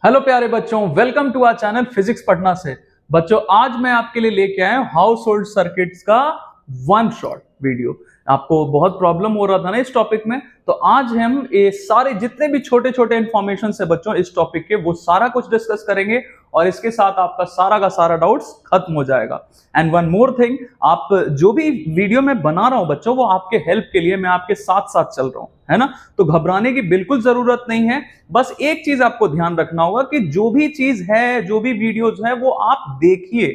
Hello प्यारे बच्चों, welcome to our channel physics पढ़ना से। बच्चों, आज मैं आपके लिए लेके आया हूं हाउस होल्ड सर्किट्स का वन शॉट वीडियो। आपको बहुत प्रॉब्लम हो रहा था ना इस टॉपिक में, तो आज हम ये सारे जितने भी छोटे छोटे इंफॉर्मेशन है बच्चों इस टॉपिक के, वो सारा कुछ डिस्कस करेंगे और इसके साथ आपका सारा का सारा डाउट्स खत्म हो जाएगा। एंड वन मोर थिंग, आप जो भी वीडियो मैं बना रहा हूं बच्चों, वो आपके हेल्प के लिए, मैं आपके साथ साथ चल रहा हूं, है ना। तो घबराने की बिल्कुल जरूरत नहीं है। बस एक चीज आपको ध्यान रखना होगा कि जो भी चीज है, जो भी वीडियोज है, वो आप देखिए,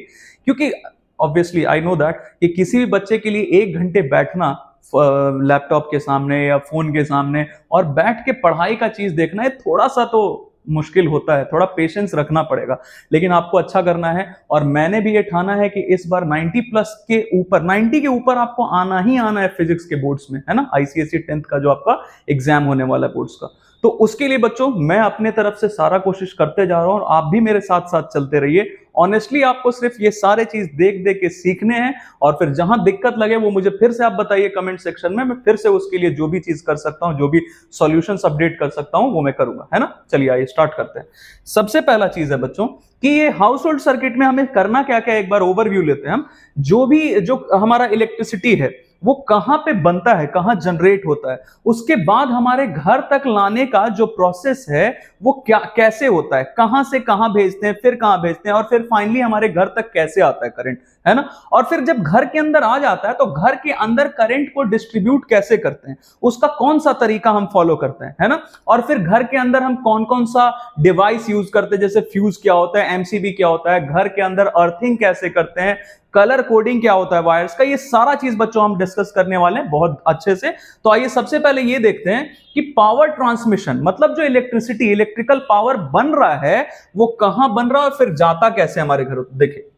क्योंकि ऑब्वियसली आई नो दैट कि किसी भी बच्चे के लिए 1 घंटे बैठना लैपटॉप के सामने या फोन के सामने और बैठ के पढ़ाई का चीज देखना है, थोड़ा सा तो मुश्किल होता है, थोड़ा पेशेंस रखना पड़ेगा। लेकिन आपको अच्छा करना है और मैंने भी ये ठाना है कि इस बार 90 प्लस के ऊपर, 90 के ऊपर आपको आना ही आना है फिजिक्स के बोर्ड्स में, है ना। आईसीएसई 10th का जो आपका एग्जाम होने वाला है बोर्ड्स का, तो उसके लिए बच्चों मैं अपने तरफ से सारा कोशिश करते जा रहा हूं और आप भी मेरे साथ साथ चलते रहिए। ऑनेस्टली आपको सिर्फ ये सारे चीज देख देख के सीखने हैं और फिर जहां दिक्कत लगे वो मुझे फिर से आप बताइए कमेंट सेक्शन में, मैं फिर से उसके लिए जो भी चीज कर सकता हूं, जो भी सॉल्यूशंस अपडेट कर सकता हूं, वो मैं करूंगा, है ना। चलिए आइए स्टार्ट करते हैं। सबसे पहला चीज है बच्चों कि ये हाउस होल्ड सर्किट में हमें करना क्या क्या, एक बार ओवरव्यू लेते हैं हम। जो हमारा इलेक्ट्रिसिटी है वो कहां पे बनता है, कहां जनरेट होता है, उसके बाद हमारे घर तक लाने का जो प्रोसेस है वो क्या कैसे होता है, कहां से कहां भेजते हैं, फिर कहां भेजते हैं और फिर फाइनली हमारे घर तक कैसे आता है करंट, है ना। और फिर जब घर के अंदर आ जाता है तो घर के अंदर करंट को डिस्ट्रीब्यूट कैसे करते हैं, उसका कौन सा तरीका हम फॉलो करते हैं, है ना। और फिर घर के अंदर हम कौन कौन सा डिवाइस यूज करते हैं, जैसे फ्यूज क्या होता है, एमसीबी क्या होता है, घर के अंदर अर्थिंग कैसे करते हैं, कलर कोडिंग क्या होता है वायर्स का, ये सारा चीज बच्चों हम डिस्कस करने वाले हैं बहुत अच्छे से। तो आइए सबसे पहले ये देखते हैं कि पावर ट्रांसमिशन, मतलब जो इलेक्ट्रिसिटी, इलेक्ट्रिकल पावर बन रहा है वो कहां बन रहा है और फिर जाता कैसे हमारे घरों। देखिए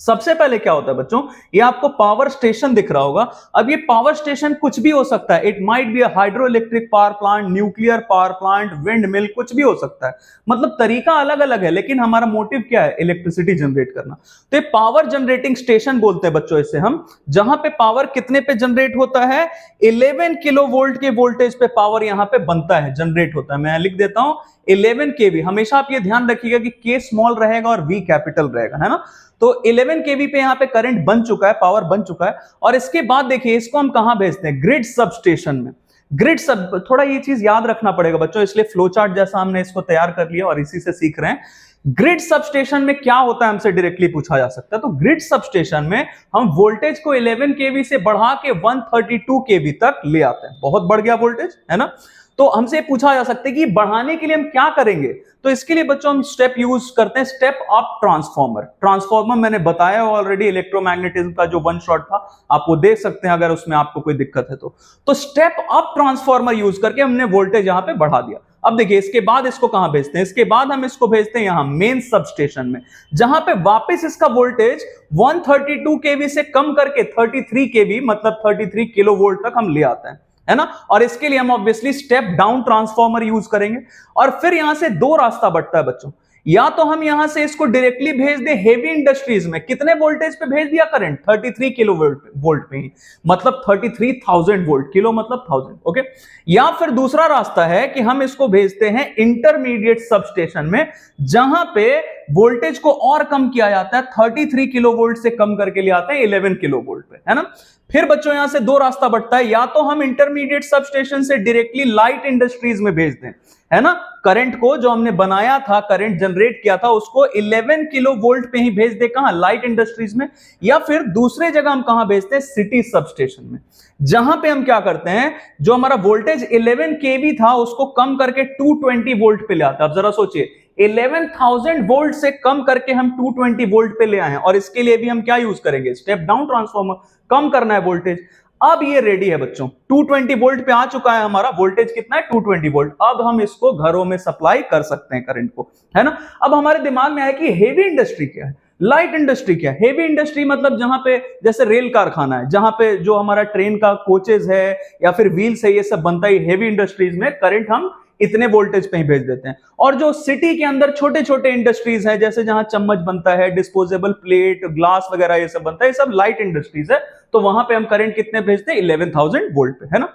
सबसे पहले क्या होता है बच्चों, ये आपको पावर स्टेशन दिख रहा होगा। अब ये पावर स्टेशन कुछ भी हो सकता है, it might be a hydro electric power plant, nuclear power plant, wind mill, कुछ भी हो सकता है। मतलब तरीका अलग अलग है, लेकिन हमारा मोटिव क्या है, इलेक्ट्रिसिटी जनरेट करना। तो ये पावर जनरेटिंग स्टेशन बोलते हैं बच्चों इसे हम, जहां पे पावर कितने पे जनरेट होता है, 11 किलो वोल्ट के वोल्टेज पे पावर यहां पे बनता है, जनरेट होता है। मैं लिख देता हूं 11 केवी। हमेशा आप ये ध्यान रखिएगा कि के स्मॉल रहेगा और वी कैपिटल रहेगा, है ना। तो 11 केवी पे यहां पे करंट बन चुका है, पावर बन चुका है। और इसके बाद देखिए इसको हम कहां भेजते हैं, ग्रिड सब स्टेशन में। ग्रिड सब, थोड़ा ये चीज याद रखना पड़ेगा बच्चों, इसलिए फ्लो चार्ट जैसा हमने इसको तैयार कर लिया और इसी से सीख रहे हैं। ग्रिड सब स्टेशन में क्या होता है हमसे डायरेक्टली पूछा जा सकता है। तो ग्रिड सब स्टेशन में हम वोल्टेज को 11 केवी से बढ़ा के 132 केवी तक ले आते हैं। बहुत बढ़ गया वोल्टेज, है ना। तो हमसे पूछा जा सकता है कि बढ़ाने के लिए हम क्या करेंगे। तो इसके लिए बच्चों हम स्टेप यूज करते हैं, स्टेप अप ट्रांसफॉर्मर। ट्रांसफॉर्मर मैंने बताया ऑलरेडी, इलेक्ट्रोमैग्नेटिज्म का जो वन शॉट था, आप वो देख सकते हैं अगर उसमें आपको कोई दिक्कत है तो स्टेप अप ट्रांसफॉर्मर यूज करके हमने वोल्टेज यहां पे बढ़ा दिया। अब देखिए इसके बाद इसको कहां भेजते हैं, इसके बाद हम इसको भेजते हैं यहां मेन सब स्टेशन में, जहां पे वापस इसका वोल्टेज 132 केवी से कम करके 33 केवी, मतलब 33 किलो वोल्ट तक हम ले आते हैं, है ना। और इसके लिए हम obviously step down transformer use करेंगे। और फिर यहां से दो रास्ता बढ़ता है बच्चों, या तो हम यहां से इसको डायरेक्टली भेज दें हेवी इंडस्ट्रीज में, कितने वोल्टेज पे भेज दिया करंट, 33 किलो वोल्ट पे ही, मतलब 33,000 वोल्ट, किलो मतलब 1000, ओके। या फिर दूसरा रास्ता है कि हम इसको भेजते हैं इंटरमीडिएट सबस्टेशन में, जहां पे वोल्टेज को और कम किया जाता है, 33 किलो वोल्ट से कम करके ले आते हैं 11 किलो वोल्ट पे, है ना। फिर बच्चों यहां से दो रास्ता बढ़ता है, या तो हम इंटरमीडिएट सबस्टेशन से डायरेक्टली लाइट इंडस्ट्रीज में भेज दें, है ना। करंट को जो हमने बनाया था, करंट जनरेट किया था, उसको 11 किलो वोल्ट पे ही भेज दे, कहां, लाइट इंडस्ट्रीज में। या फिर दूसरे जगह हम कहां भेजते हैं, सिटी सबस्टेशन में, जहां पे हम क्या करते हैं, जो हमारा वोल्टेज 11 केवी था उसको कम करके 220 वोल्ट पे ले आते हैं। अब जरा सोचिए, 11,000 वोल्ट से कम करके हम 220 वोल्ट पे ले आए हैं, और इसके लिए भी हम क्या यूज करेंगे, स्टेप डाउन ट्रांसफॉर्मर, कम करना है वोल्टेज। अब ये रेडी है बच्चों, 220 वोल्ट पे आ चुका है हमारा वोल्टेज, कितना है, 220 वोल्ट। अब हम इसको घरों में सप्लाई कर सकते हैं करंट को, है ना। अब हमारे दिमाग में आया कि हेवी इंडस्ट्री क्या है, लाइट इंडस्ट्री क्या है। हेवी इंडस्ट्री मतलब जहां पे जैसे रेल कारखाना है, जहां पे जो हमारा ट्रेन का कोचेज है या फिर व्हील्स है, ये सब बनता है हेवी इंडस्ट्रीज में, करंट हम इतने वोल्टेज पे ही भेज देते हैं। और जो सिटी के अंदर छोटे छोटे इंडस्ट्रीज हैं, जैसे जहां चम्मच बनता है, डिस्पोजेबल प्लेट, ग्लास वगैरह ये सब बनता है, ये सब लाइट इंडस्ट्रीज है, तो वहां पे हम करंट कितने भेजते हैं, 11,000 वोल्ट पे, है ना।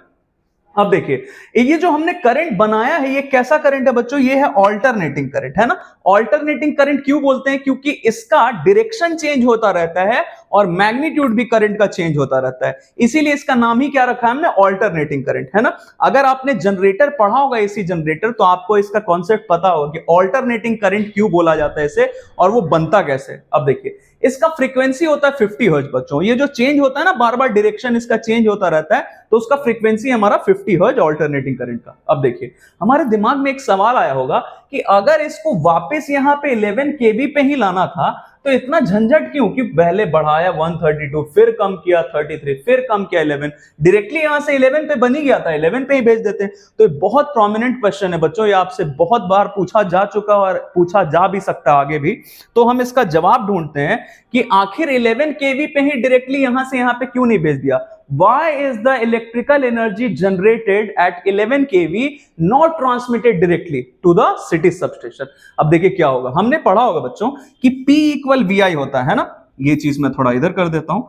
अब देखिए ये जो हमने करंट बनाया है ये कैसा करंट है बच्चों, ये है ऑल्टरनेटिंग करंट, है ना। ऑल्टरनेटिंग करंट क्यों बोलते हैं, क्योंकि इसका डायरेक्शन चेंज होता रहता है और मैग्नीट्यूड भी करंट का चेंज होता रहता है, इसीलिए इसका नाम ही क्या रखा है हमने, ऑल्टरनेटिंग करंट, है ना। अगर आपने जनरेटर पढ़ा होगा, एसी जनरेटर, तो आपको इसका कॉन्सेप्ट पता होगा कि ऑल्टरनेटिंग करंट क्यों बोला जाता है इसे और वो बनता कैसे। अब देखिए इसका फ्रीक्वेंसी होता है 50 हर्ट्ज बच्चों, ये जो चेंज होता है ना बार बार डायरेक्शन इसका चेंज होता रहता है, तो उसका फ्रीक्वेंसी हमारा 50 हर्ट्ज ऑल्टरनेटिंग करंट का। अब देखिए हमारे दिमाग में एक सवाल आया होगा कि अगर इसको वापस यहां पे 11 केवी पे ही लाना था तो इतना झंझट क्यों, कि पहले बढ़ाया 132, फिर कम किया 33, फिर कम किया 11, डायरेक्टली यहां से 11 पे बन ही गया था, 11 पे ही भेज देते। तो ये बहुत प्रोमिनेंट क्वेश्चन है बच्चों, ये आपसे बहुत बार पूछा जा चुका और पूछा जा भी सकता है आगे भी, तो हम इसका जवाब ढूंढते हैं कि आखिर 11 केवी पे ही डायरेक्टली यहां से यहां पे क्यों नहीं भेज दिया। Why is the electrical energy generated at 11 kV not transmitted directly to the city substation? अब देखिए क्या होगा, हमने पढ़ा होगा बच्चों कि P इक्वल VI होता है ना, ये चीज मैं थोड़ा इधर कर देता हूं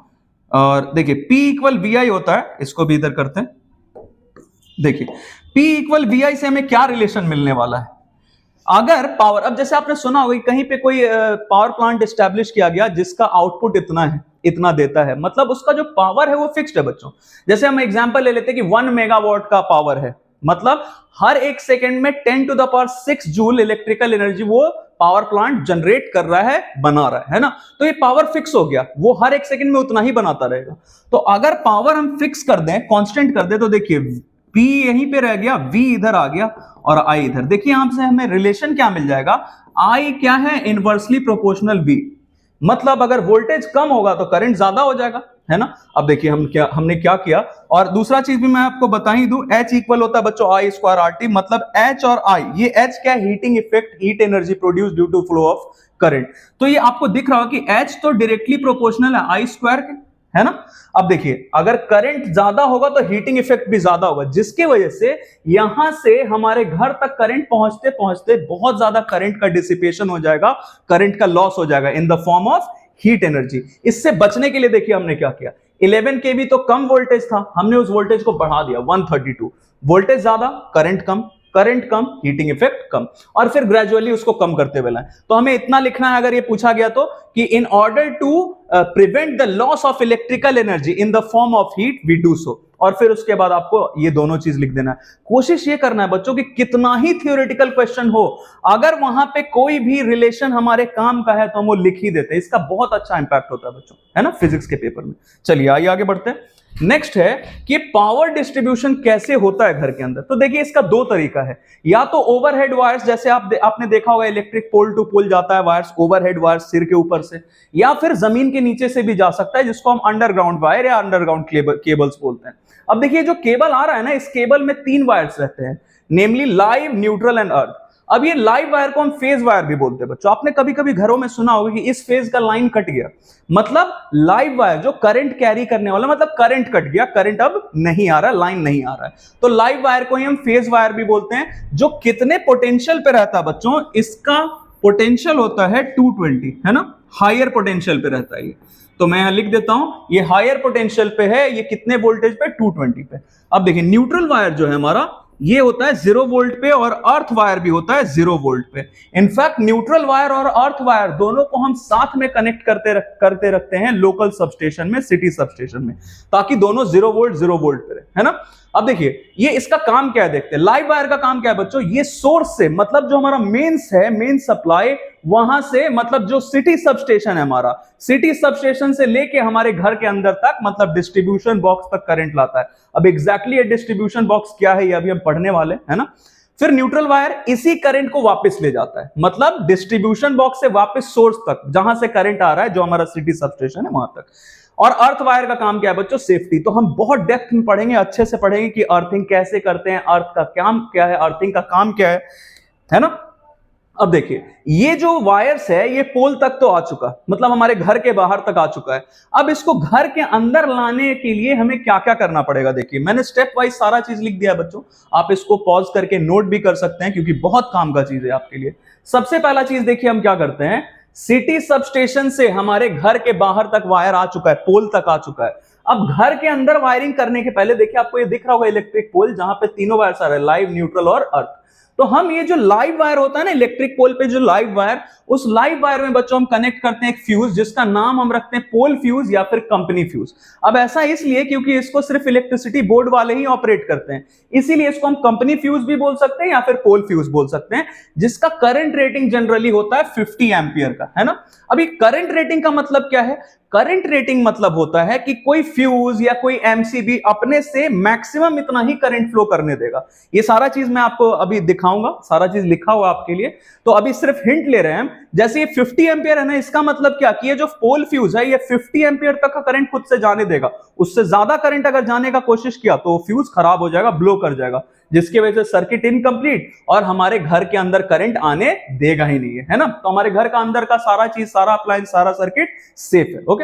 और देखिए P इक्वल VI होता है, इसको भी इधर करते हैं। देखिए P इक्वल VI से हमें क्या रिलेशन मिलने वाला है, अगर पावर, अब जैसे आपने सुना होगा कहीं पे कोई पावर प्लांट एस्टैब्लिश किया गया जिसका आउटपुट इतना है, इतना देता है, मतलब उसका जो पावर है वो फिक्स्ड है बच्चों। जैसे हम एग्जांपल ले लेते हैं कि 1 मेगावाट का पावर है, मतलब हर एक सेकंड में 10 to the power 6 joule electrical energy वो पावर प्लांट जनरेट कर रहा है, बना रहा है ना। तो ये पावर फिक्स हो गया, वो हर एक सेकंड में उतना ही बनाता रहेगा। तो अगर पावर हम फिक्स कर दें, कांस्टेंट कर दें, तो देखिए P यहीं पे रह गया, V इधर आ गया और I इधर। देखिए यहां से हमें रिलेशन क्या मिल जाएगा, I क्या है, इनवर्सली प्रोपोर्शनल V, मतलब अगर वोल्टेज कम होगा तो करंट ज्यादा हो जाएगा, है ना। अब देखिए हमने क्या किया, और दूसरा चीज भी मैं आपको बता ही दूं, H इक्वल होता है बच्चों I स्क्वायर RT, मतलब H और I, ये H क्या है, heating effect, heat energy produce due to flow of current. तो ये आपको दिख रहा हो कि H तो डायरेक्टली प्रोपोर्शनल है I स्क्वायर के, है ना। अब देखिए अगर करंट ज्यादा होगा तो हीटिंग इफेक्ट भी ज्यादा होगा, जिसकी वजह से यहां से हमारे घर तक करंट पहुंचते पहुंचते बहुत ज्यादा करंट का डिसिपेशन हो जाएगा, करंट का लॉस हो जाएगा इन the form of heat energy. इससे बचने के लिए देखिए हमने क्या किया, 11 केवी तो कम वोल्टेज था, हमने उस वोल्टेज को बढ़ा दिया 132, वोल्टेज ज्यादा करंट कम, करंट कम हीटिंग इफेक्ट कम, और फिर ग्रेजुअली उसको कम करते हुए लाएं। तो हमें इतना लिखना है अगर ये पूछा गया तो, कि in order to prevent the loss of electrical energy in the form of heat we do so, और फिर उसके बाद आपको ये दोनों चीज लिख देना है। कोशिश ये करना है बच्चों कि कितना ही थियोरेटिकल क्वेश्चन हो, अगर वहां पे कोई भी रिलेशन हमारे काम का है तो हम वो लिख ही देते हैं, इसका बहुत अच्छा इंपैक्ट होता है बच्चों, है ना, फिजिक्स के पेपर में। चलिए आइए आगे बढ़ते हैं। नेक्स्ट है कि पावर डिस्ट्रीब्यूशन कैसे होता है घर के अंदर। तो देखिए इसका दो तरीका है, या तो ओवरहेड वायर्स, जैसे आपने देखा होगा इलेक्ट्रिक पोल टू पोल जाता है वायर्स, ओवरहेड वायर्स सिर के ऊपर से, या फिर जमीन के नीचे से भी जा सकता है, जिसको हम अंडरग्राउंड वायर या अंडरग्राउंड केबल्स बोलते हैं। अब देखिए जो केबल आ रहा है ना, इस केबल में 3 वायर्स रहते हैं, नेमली लाइव, न्यूट्रल एंड अर्थ। अब ये लाइव वायर को हम फेज वायर भी बोलते हैं बच्चों, आपने कभी कभी घरों में सुना होगा कि इस फेज का लाइन कट गया, मतलब लाइव वायर जो करंट कैरी करने वाला, मतलब करंट कट गया, करंट अब नहीं आ रहा, लाइन नहीं आ रहा है, तो लाइव वायर को ही हम फेज वायर भी बोलते हैं। जो कितने पोटेंशियल पे रहता है बच्चों, इसका पोटेंशियल होता है 220, है ना, हायर पोटेंशियल पे रहता है ये। तो मैं यहां लिख देता हूं, ये हायर पोटेंशियल पे है, ये कितने वोल्टेज पे, 220 पे। अब देखिए न्यूट्रल वायर जो है हमारा, ये होता है 0 वोल्ट पे, और अर्थ वायर भी होता है 0 वोल्ट पे। इनफैक्ट न्यूट्रल वायर और अर्थ वायर दोनों को हम साथ में कनेक्ट करते रखते हैं लोकल सबस्टेशन में, सिटी सबस्टेशन में, ताकि दोनों 0 वोल्ट पे रहे, है ना। अब देखिए ये इसका काम क्या है, देखते हैं। लाइव वायर का काम क्या है बच्चों, ये सोर्स से, मतलब जो हमारा मेंस है, मेन सप्लाई, वहां से, मतलब जो सिटी सबस्टेशन है हमारा, सिटी सबस्टेशन से लेके हमारे घर के अंदर तक, मतलब डिस्ट्रीब्यूशन बॉक्स तक करंट लाता है। अब एग्जैक्टली ये डिस्ट्रीब्यूशन बॉक्स क्या है, ये अभी हम पढ़ने वाले, है ना। फिर न्यूट्रल वायर इसी करंट को वापस ले जाता है, मतलब डिस्ट्रीब्यूशन बॉक्स से वापस सोर्स तक, जहां से करंट आ रहा है, जो हमारा सिटी सबस्टेशन है वहां तक। और अर्थ वायर का काम क्या है बच्चों, सेफ्टी। तो हम बहुत डेप्थ में पढ़ेंगे, अच्छे से पढ़ेंगे कि अर्थिंग कैसे करते हैं, अर्थ का काम क्या है, अर्थिंग का काम क्या है ना। अब देखिए ये जो वायर्स है ये पोल तक तो आ चुका, मतलब हमारे घर के बाहर तक आ चुका है। अब इसको घर के अंदर लाने के लिए हमें क्या क्या करना पड़ेगा, देखिए मैंने स्टेप वाइज सारा चीज लिख दिया बच्चों, आप इसको पॉज करके नोट भी कर सकते हैं, क्योंकि बहुत काम का चीज है आपके लिए। सबसे पहला चीज देखिए हम क्या करते हैं, सिटी सबस्टेशन से हमारे घर के बाहर तक वायर आ चुका है, पोल तक आ चुका है। अब घर के अंदर वायरिंग करने के पहले देखिए आपको ये दिख रहा होगा इलेक्ट्रिक पोल, जहां पे तीनों वायर्स आ रहे हैं, लाइव, न्यूट्रल और अर्थ। तो हम ये जो लाइव वायर होता है ना इलेक्ट्रिक पोल पे, जो लाइव वायर, उस लाइव वायर में बच्चों हम कनेक्ट करते हैं एक फ्यूज, जिसका नाम हम रखते हैं पोल फ्यूज या फिर कंपनी फ्यूज। अब ऐसा इसलिए क्योंकि इसको सिर्फ इलेक्ट्रिसिटी बोर्ड वाले ही ऑपरेट करते हैं, इसीलिए इसको हम कंपनी फ्यूज भी बोल सकते हैं या फिर पोल फ्यूज बोल सकते हैं, जिसका करंट रेटिंग जनरली होता है 50 एम्पियर का, है ना। अभी करंट रेटिंग का मतलब क्या है? करंट रेटिंग मतलब होता है कि कोई फ्यूज या कोई एमसीबी अपने से मैक्सिमम इतना ही करंट फ्लो करने देगा। ये सारा चीज मैं आपको अभी दिखाऊंगा, सारा चीज लिखा हुआ आपके लिए, तो अभी सिर्फ हिंट ले रहे हैं हम। जैसे ये 50 एम्पियर है ना, इसका मतलब क्या कि ये जो पोल फ्यूज है ये 50 एम्पियर तक का करंट खुद से जाने देगा। उससे ज्यादा करंट अगर जाने का कोशिश किया तो फ्यूज खराब हो जाएगा, ब्लो कर जाएगा, जिसकी वजह से सर्किट इनकम्प्लीट और हमारे घर के अंदर करंट आने देगा ही नहीं है ना। तो हमारे घर का अंदर का सारा चीज, सारा अप्लायंस, सारा सर्किट सेफ है। ओके,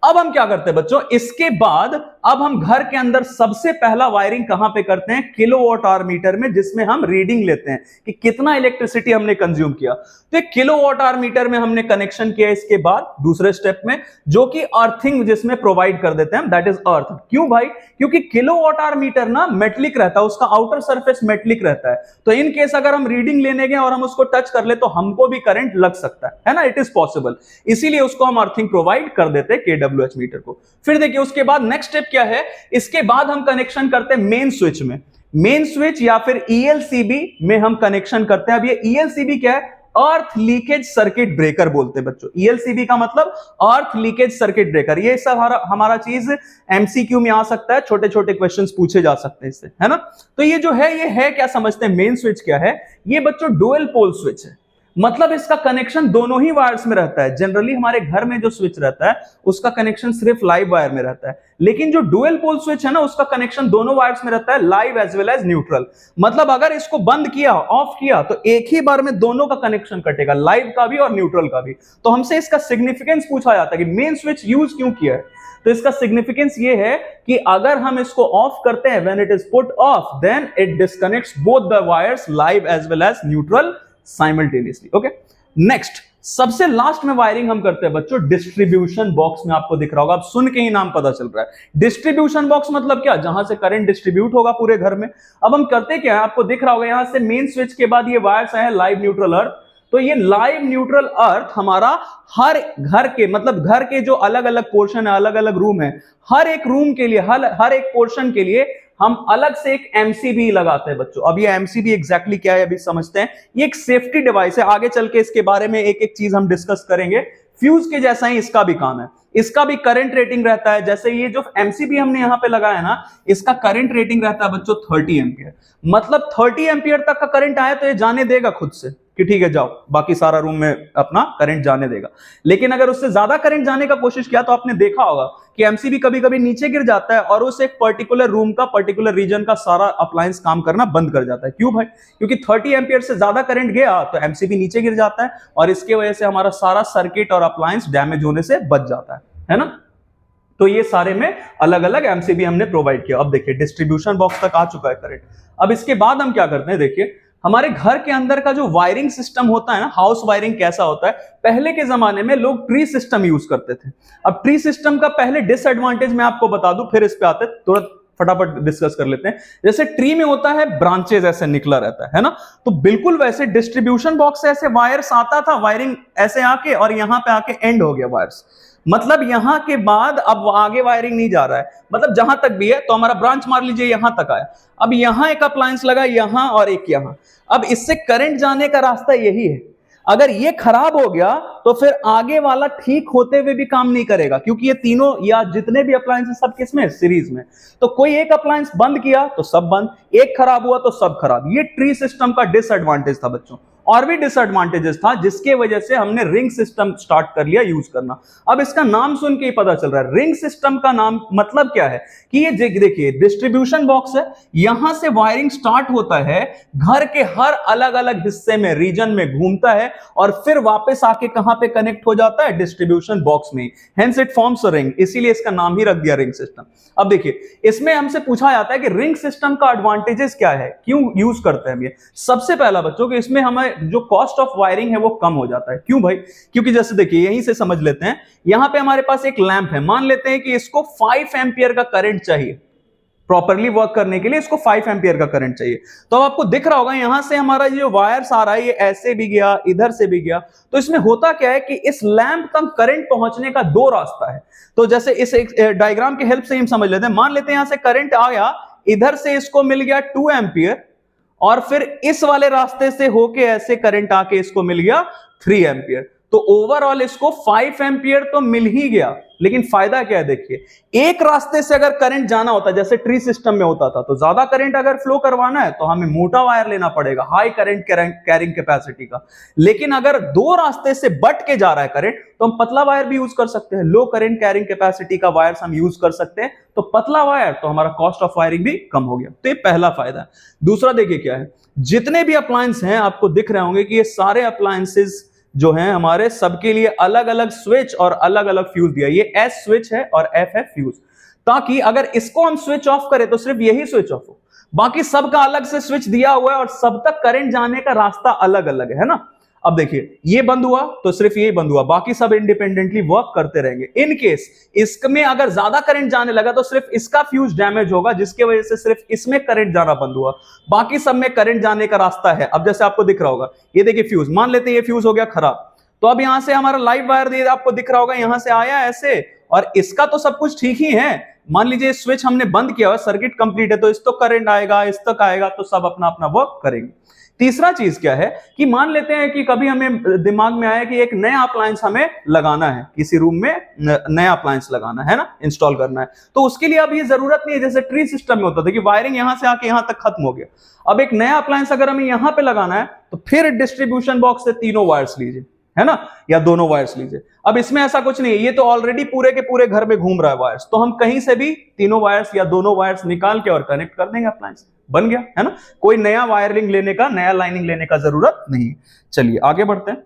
अब हम क्या करते हैं बच्चों, इसके बाद अब हम घर के अंदर सबसे पहला वायरिंग कहां पे करते हैं? किलोवाट आवर मीटर में, जिसमें हम रीडिंग लेते हैं कि कितना इलेक्ट्रिसिटी हमने कंज्यूम किया। तो एक किलोवाट आवर मीटर में हमने कनेक्शन किया। इसके बाद दूसरे स्टेप में, जो कि अर्थिंग जिसमें प्रोवाइड कर देते हैं, दैट इज अर्थ। क्यों भाई? क्योंकि किलोवाट आवर मीटर ना मेटलिक रहता है, उसका आउटर सरफेस मेटलिक रहता है, तो इन केस अगर हम रीडिंग लेने गए और हम उसको टच कर ले तो हमको भी करंट लग सकता है ना, इट इज पॉसिबल। इसीलिए उसको हम अर्थिंग प्रोवाइड कर देते हैं KWH मीटर को। फिर देखिए उसके बाद नेक्स्ट स्टेप क्या है, इसके बाद हम कनेक्शन करते हैं मेन स्विच में। मेन स्विच या फिर ELCB में हम कनेक्शन करते हैं। अब ये ELCB क्या है? अर्थ लीकेज सर्किट ब्रेकर बोलते हैं बच्चों। ELCB का मतलब अर्थ लीकेज सर्किट ब्रेकर। ये सब हमारा चीज MCQ में आ सकता है, छोटे छोटे क्वेश्चंस पूछे जा सकते हैं इससे, है ना। तो ये जो है, ये है क्या समझते हैं? मेन स्विच क्या है? ये बच्चों डुअल पोल स्विच है, मतलब इसका कनेक्शन दोनों ही वायर्स में रहता है। जनरली हमारे घर में जो स्विच रहता है उसका कनेक्शन सिर्फ लाइव वायर में रहता है, लेकिन जो डुअल पोल स्विच है ना, उसका कनेक्शन दोनों वायर्स में रहता है, live as well as neutral. मतलब अगर इसको बंद किया, ऑफ किया, तो एक ही बार में दोनों का कनेक्शन कटेगा, लाइव का भी और न्यूट्रल का भी। तो हमसे इसका सिग्निफिकेंस पूछा जाता है कि मेन स्विच यूज क्यों किया है। तो इसका सिग्निफिकेंस ये है कि अगर हम इसको ऑफ करते हैं, when it is put off, then it disconnects both the wires, live as well as neutral, simultaneously. Okay, next सबसे लास्ट में वायरिंग हम करते हैं बच्चों डिस्ट्रीब्यूशन बॉक्स में। आपको दिख रहा होगा, आप सुन के ही नाम पता चल रहा है। डिस्ट्रीब्यूशन बॉक्स मतलब क्या? जहां से करंट डिस्ट्रीब्यूट होगा पूरे घर में। अब हम करते क्या है, आपको दिख रहा होगा, यहां से मेन स्विच के बाद ये वायर्स है लाइव, न्यूट्रल, अर्थ। तो ये लाइव, न्यूट्रल, अर्थ हमारा हर घर के, मतलब घर के जो अलग अलग पोर्शन है, अलग अलग रूम है, हर एक रूम के लिए, हर एक पोर्शन के लिए हम अलग से एक MCB लगाते हैं बच्चों। अब ये MCB एग्जैक्टली क्या है अभी समझते हैं। ये एक सेफ्टी डिवाइस है, आगे चल के इसके बारे में एक एक चीज हम डिस्कस करेंगे। फ्यूज के जैसा ही इसका भी काम है, इसका भी करंट रेटिंग रहता है। जैसे ये जो MCB हमने यहां पे लगाया ना, इसका करंट रेटिंग रहता है बच्चों 30 एम्पियर। मतलब 30 एम्पियर तक का करंट आया तो ये जाने देगा खुद से कि ठीक है जाओ, बाकी सारा रूम में अपना करंट जाने देगा। लेकिन अगर उससे ज्यादा करंट जाने का कोशिश किया तो आपने देखा होगा कि MCB कभी कभी नीचे गिर जाता है और उस एक पर्टिकुलर रूम का, पर्टिकुलर रीजन का सारा अप्लायंस काम करना बंद कर जाता है। क्यों भाई? क्योंकि 30 एम्पियर से ज्यादा करंट गया तो MCB नीचे गिर जाता है और इसके वजह से हमारा सारा सर्किट और अप्लायंस डैमेज होने से बच जाता है ना। तो ये सारे में अलग अलग MCB हमने प्रोवाइड किया। अब देखिए डिस्ट्रीब्यूशन बॉक्स तक आ चुका है करंट। अब इसके बाद हम क्या करते हैं, देखिए हमारे घर के अंदर का जो वायरिंग सिस्टम होता है ना, हाउस वायरिंग कैसा होता है। पहले के जमाने में लोग ट्री सिस्टम यूज करते थे। अब ट्री सिस्टम का पहले डिसएडवांटेज मैं आपको बता दूं, फिर इस पे आते तुरंत फटाफट डिस्कस कर लेते हैं। जैसे ट्री में होता है ब्रांचेज ऐसे निकला रहता है ना, तो बिल्कुल वैसे डिस्ट्रीब्यूशन बॉक्स से ऐसे वायर्स आता था, वायरिंग ऐसे आके और यहां पे आके एंड हो गया वायर्स। मतलब यहां के बाद अब आगे वायरिंग नहीं जा रहा है, मतलब जहां तक भी है। तो हमारा ब्रांच मान लीजिए यहां तक आया, अब यहां एक अप्लायंस लगा, यहां और एक यहां। अब इससे करंट जाने का रास्ता यही है। अगर ये खराब हो गया तो फिर आगे वाला ठीक होते हुए भी काम नहीं करेगा, क्योंकि ये तीनों या जितने भी अप्लायंस सब किसमें, सीरीज में। तो कोई एक अप्लायंस बंद किया तो सब बंद, एक खराब हुआ तो सब खराब। ये ट्री सिस्टम का डिसएडवांटेज था बच्चों। और भी डिसएडवांटेजेस था जिसके वजह से हमने रिंग सिस्टम स्टार्ट कर लिया यूज करना। अब इसका नाम सुन के ही पता चल रहा है रिंग सिस्टम का नाम मतलब क्या है कि ये देखिए डिस्ट्रीब्यूशन बॉक्स है, यहां से वायरिंग स्टार्ट होता है, घर के हर अलग अलग हिस्से में, रीजन में घूमता है और फिर वापस आके कहां पे कनेक्ट हो जाता है, डिस्ट्रीब्यूशन बॉक्स में। Hence it forms a ring, इसीलिए इसका नाम ही रख दिया रिंग सिस्टम। अब देखिए इसमें हमसे पूछा जाता है कि रिंग सिस्टम का एडवांटेजेस क्या है, क्यों यूज करते हैं हम ये। सबसे पहला बच्चों कि इसमें हमें जो कॉस्ट ऑफ वायरिंग है वो कम हो जाता है। क्यों भाई? क्योंकि जैसे देखिए, यहीं से समझ लेते हैं, यहां पे हमारे पास एक लैंप है, मान लेते हैं कि इसको 5 एंपियर का करंट चाहिए, प्रॉपरली वर्क करने के लिए इसको 5 एंपियर का करंट चाहिए। तो अब आपको दिख रहा होगा यहां से हमारा जो वायर्स आ रहा है, ये ऐसे भी गया, इधर से भी गया। तो इसमें होता क्या है कि इस लैंप तक करंट पहुंचने का 2 रास्ता है। तो जैसे इस एक डायग्राम की हेल्प से हम समझ लेते हैं, मान लेते हैं यहां से करंट आया, इधर से इसको मिल गया 2 एंपियर, और फिर इस वाले रास्ते से होके ऐसे करंट आके इसको मिल गया 3 एंपियर। तो ओवरऑल इसको 5 एंपियर तो मिल ही गया, लेकिन फायदा क्या है देखिए, एक रास्ते से अगर करंट जाना होता, जैसे ट्री सिस्टम में होता था, तो ज्यादा करंट अगर फ्लो करवाना है तो हमें मोटा वायर लेना पड़ेगा, हाई करंट कैरिंग कैपेसिटी का। लेकिन अगर 2 रास्ते से बट के जा रहा है करंट, तो हम पतला वायर भी यूज कर सकते हैं, लो करंट कैरिंग कैपेसिटी का वायर हम यूज कर सकते हैं। तो पतला वायर, तो हमारा कॉस्ट ऑफ वायरिंग भी कम हो गया। तो ये पहला फायदा है। दूसरा देखिए क्या है, जितने भी अप्लायंस हैं आपको दिख रहे होंगे कि ये सारे अप्लायंसेस जो हैं हमारे, सबके लिए अलग अलग स्विच और अलग अलग फ्यूज दिया। ये एस स्विच है और एफ है फ्यूज, ताकि अगर इसको हम स्विच ऑफ करें तो सिर्फ यही स्विच ऑफ हो, बाकी सबका अलग से स्विच दिया हुआ है और सब तक करंट जाने का रास्ता अलग अलग है ना। अब देखिए, ये बंद हुआ तो सिर्फ ये बंद हुआ, बाकी सब इंडिपेंडेंटली वर्क करते रहेंगे। इन केस इसमें अगर ज्यादा करंट जाने लगा तो सिर्फ इसका फ्यूज डैमेज होगा, जिसकी वजह से सिर्फ इसमें करंट जाना बंद हुआ, बाकी सब में करंट जाने का रास्ता है। अब जैसे आपको दिख रहा होगा, ये देखिए फ्यूज, मान लेते हैं ये फ्यूज हो गया खराब, तो अब यहां से हमारा लाइव वायर दिए, आपको दिख रहा होगा यहां से आया ऐसे, और इसका तो सब कुछ ठीक ही है। मान लीजिए स्विच हमने बंद किया हुआ, सर्किट कंप्लीट है, तो इस तो करंट आएगा, इस तक आएगा, तो सब अपना अपना वर्क करेंगे। तीसरा चीज क्या है कि मान लेते हैं कि कभी हमें दिमाग में आया कि एक नया अप्लायंस हमें लगाना है, किसी रूम में नया अप्लायंस लगाना है ना, इंस्टॉल करना है, तो उसके लिए अब ये जरूरत नहीं है, जैसे ट्री सिस्टम में होता था कि वायरिंग यहां से आके यहां तक खत्म हो गया। अब एक नया अप्लायंस अगर हमें यहां पे लगाना है, तो फिर डिस्ट्रीब्यूशन बॉक्स से 3 वायर्स लीजिए, है ना, या 2 वायर्स लीजिए। अब इसमें ऐसा कुछ नहीं है, ये तो ऑलरेडी पूरे के पूरे घर में घूम रहा है वायर्स, तो हम कहीं से भी 3 वायर्स या 2 वायर्स निकाल के और कनेक्ट कर देंगे, अप्लायंस बन गया, है ना। कोई नया वायरिंग लेने का, नया लाइनिंग लेने का जरूरत नहीं। चलिए आगे बढ़ते हैं।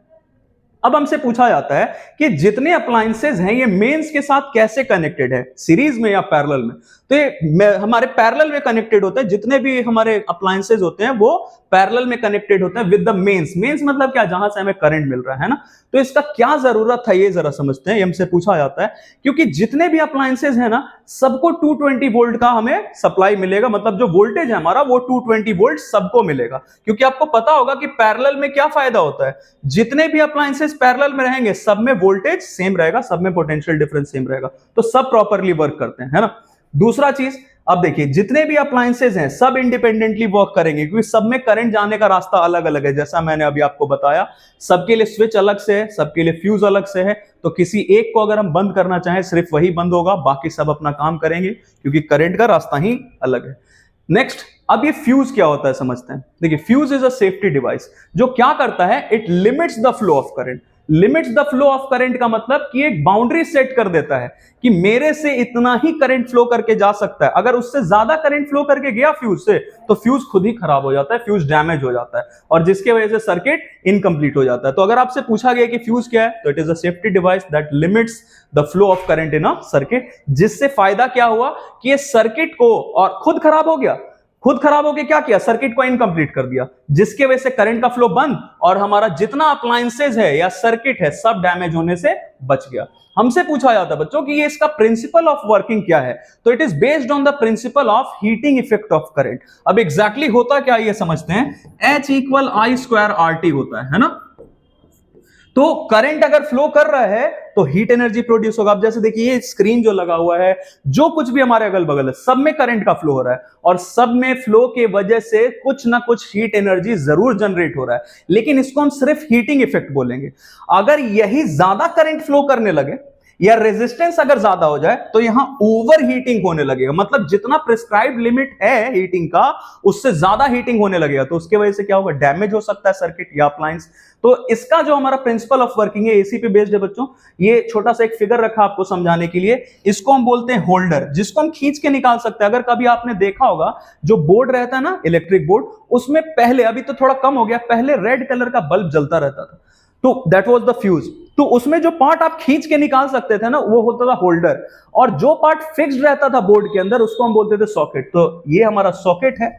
अब हमसे पूछा जाता है कि जितने अप्लायंसेज हैं ये मेंस के साथ कैसे कनेक्टेड है, सीरीज में या पैरेलल में। तो ये हमारे पैरेलल में कनेक्टेड होते हैं, जितने भी हमारे अप्लायंसेज होते हैं वो पैरेलल में कनेक्टेड होते हैं विद द मेंस। मेंस मतलब क्या, जहां से हमें करंट मिल रहा है ना। तो इसका क्या जरूरत है ये जरा समझते हैं, हमसे पूछा जाता है, क्योंकि जितने भी अप्लायंसेज है ना, सबको 220 वोल्ट का हमें सप्लाई मिलेगा, मतलब जो वोल्टेज है हमारा वो 220 वोल्ट सबको मिलेगा। क्योंकि आपको पता होगा कि पैरेलल में क्या फायदा होता है, जितने भी अप्लायंसेज पैरेलल में रहेंगे सब में वोल्टेज सेम रहेगा, सब में पोटेंशियल डिफरेंस सेम रहेगा, तो सब प्रॉपरली वर्क करते हैं, है ना। दूसरा चीज, अब देखिए जितने भी अप्लायंसेज हैं सब इंडिपेंडेंटली वर्क करेंगे, क्योंकि सब में करंट जाने का रास्ता अलग अलग है, जैसा मैंने अभी आपको बताया। सबके लिए स्विच अलग से है, सबके लिए फ्यूज अलग से है, तो किसी एक को अगर हम बंद करना चाहें सिर्फ वही बंद होगा, बाकी सब अपना काम करेंगे, क्योंकि करंट का रास्ता ही अलग है। नेक्स्ट, अब ये फ्यूज क्या होता है समझते हैं। देखिए fuse is a safety device, जो क्या करता है, it limits the flow of current. Limits the flow of current का मतलब कि एक बाउंड्री सेट कर देता है कि मेरे से इतना ही करंट फ्लो करके जा सकता है। अगर उससे ज्यादा करंट फ्लो करके गया फ्यूज से, तो फ्यूज खुद ही खराब हो जाता है, फ्यूज डैमेज हो जाता है, और जिसके वजह से सर्किट इनकम्प्लीट हो जाता है। तो अगर आपसे पूछा गया कि फ्यूज क्या है, तो it is a safety device that limits the flow of current in a circuit. जिससे फायदा क्या हुआ कि ये सर्किट को, और खुद खराब हो गया, खुद खराब होकर क्या किया, सर्किट को इनकम्प्लीट कर दिया, जिसके वजह से करंट का फ्लो बंद, और हमारा जितना अप्लायंसेज है या सर्किट है सब डैमेज होने से बच गया। हमसे पूछा जाता है बच्चों कि ये इसका प्रिंसिपल ऑफ वर्किंग क्या है, तो it is based on the principle of heating effect of current. अब एग्जैक्टली होता क्या ये समझते हैं, H = I² RT होता है ना। तो करंट अगर फ्लो कर रहा है तो हीट एनर्जी प्रोड्यूस होगा। अब जैसे देखिए ये स्क्रीन जो लगा हुआ है, जो कुछ भी हमारे अगल बगल है, सब में करंट का फ्लो हो रहा है, और सब में फ्लो के वजह से कुछ ना कुछ हीट एनर्जी जरूर जनरेट हो रहा है, लेकिन इसको हम सिर्फ हीटिंग इफेक्ट बोलेंगे। अगर यही ज्यादा करंट फ्लो करने लगे या रेजिस्टेंस अगर ज्यादा हो जाए, तो यहां ओवर हीटिंग होने लगेगा, मतलब जितना प्रिस्क्राइब्ड लिमिट है हीटिंग का उससे ज्यादा हीटिंग होने लगेगा, तो उसके वजह से क्या होगा, डैमेज हो सकता है सर्किट या अप्लायंस। तो इसका जो हमारा प्रिंसिपल ऑफ वर्किंग है एसी पे बेस्ड है बच्चों। ये छोटा सा एक फिगर रखा आपको समझाने के लिए, इसको हम बोलते हैं होल्डर, जिसको हम खींच के निकाल सकते हैं। अगर कभी आपने देखा होगा जो बोर्ड रहता है ना, इलेक्ट्रिक बोर्ड, उसमें पहले, अभी तो थोड़ा कम हो गया, पहले रेड कलर का बल्ब जलता रहता था, तो दैट वाज द फ्यूज। तो उसमें जो पार्ट आप खींच के निकाल सकते थे ना, वो होता था होल्डर, और जो पार्ट फिक्स्ड रहता था बोर्ड के अंदर उसको हम बोलते थे सॉकेट। तो ये हमारा सॉकेट है,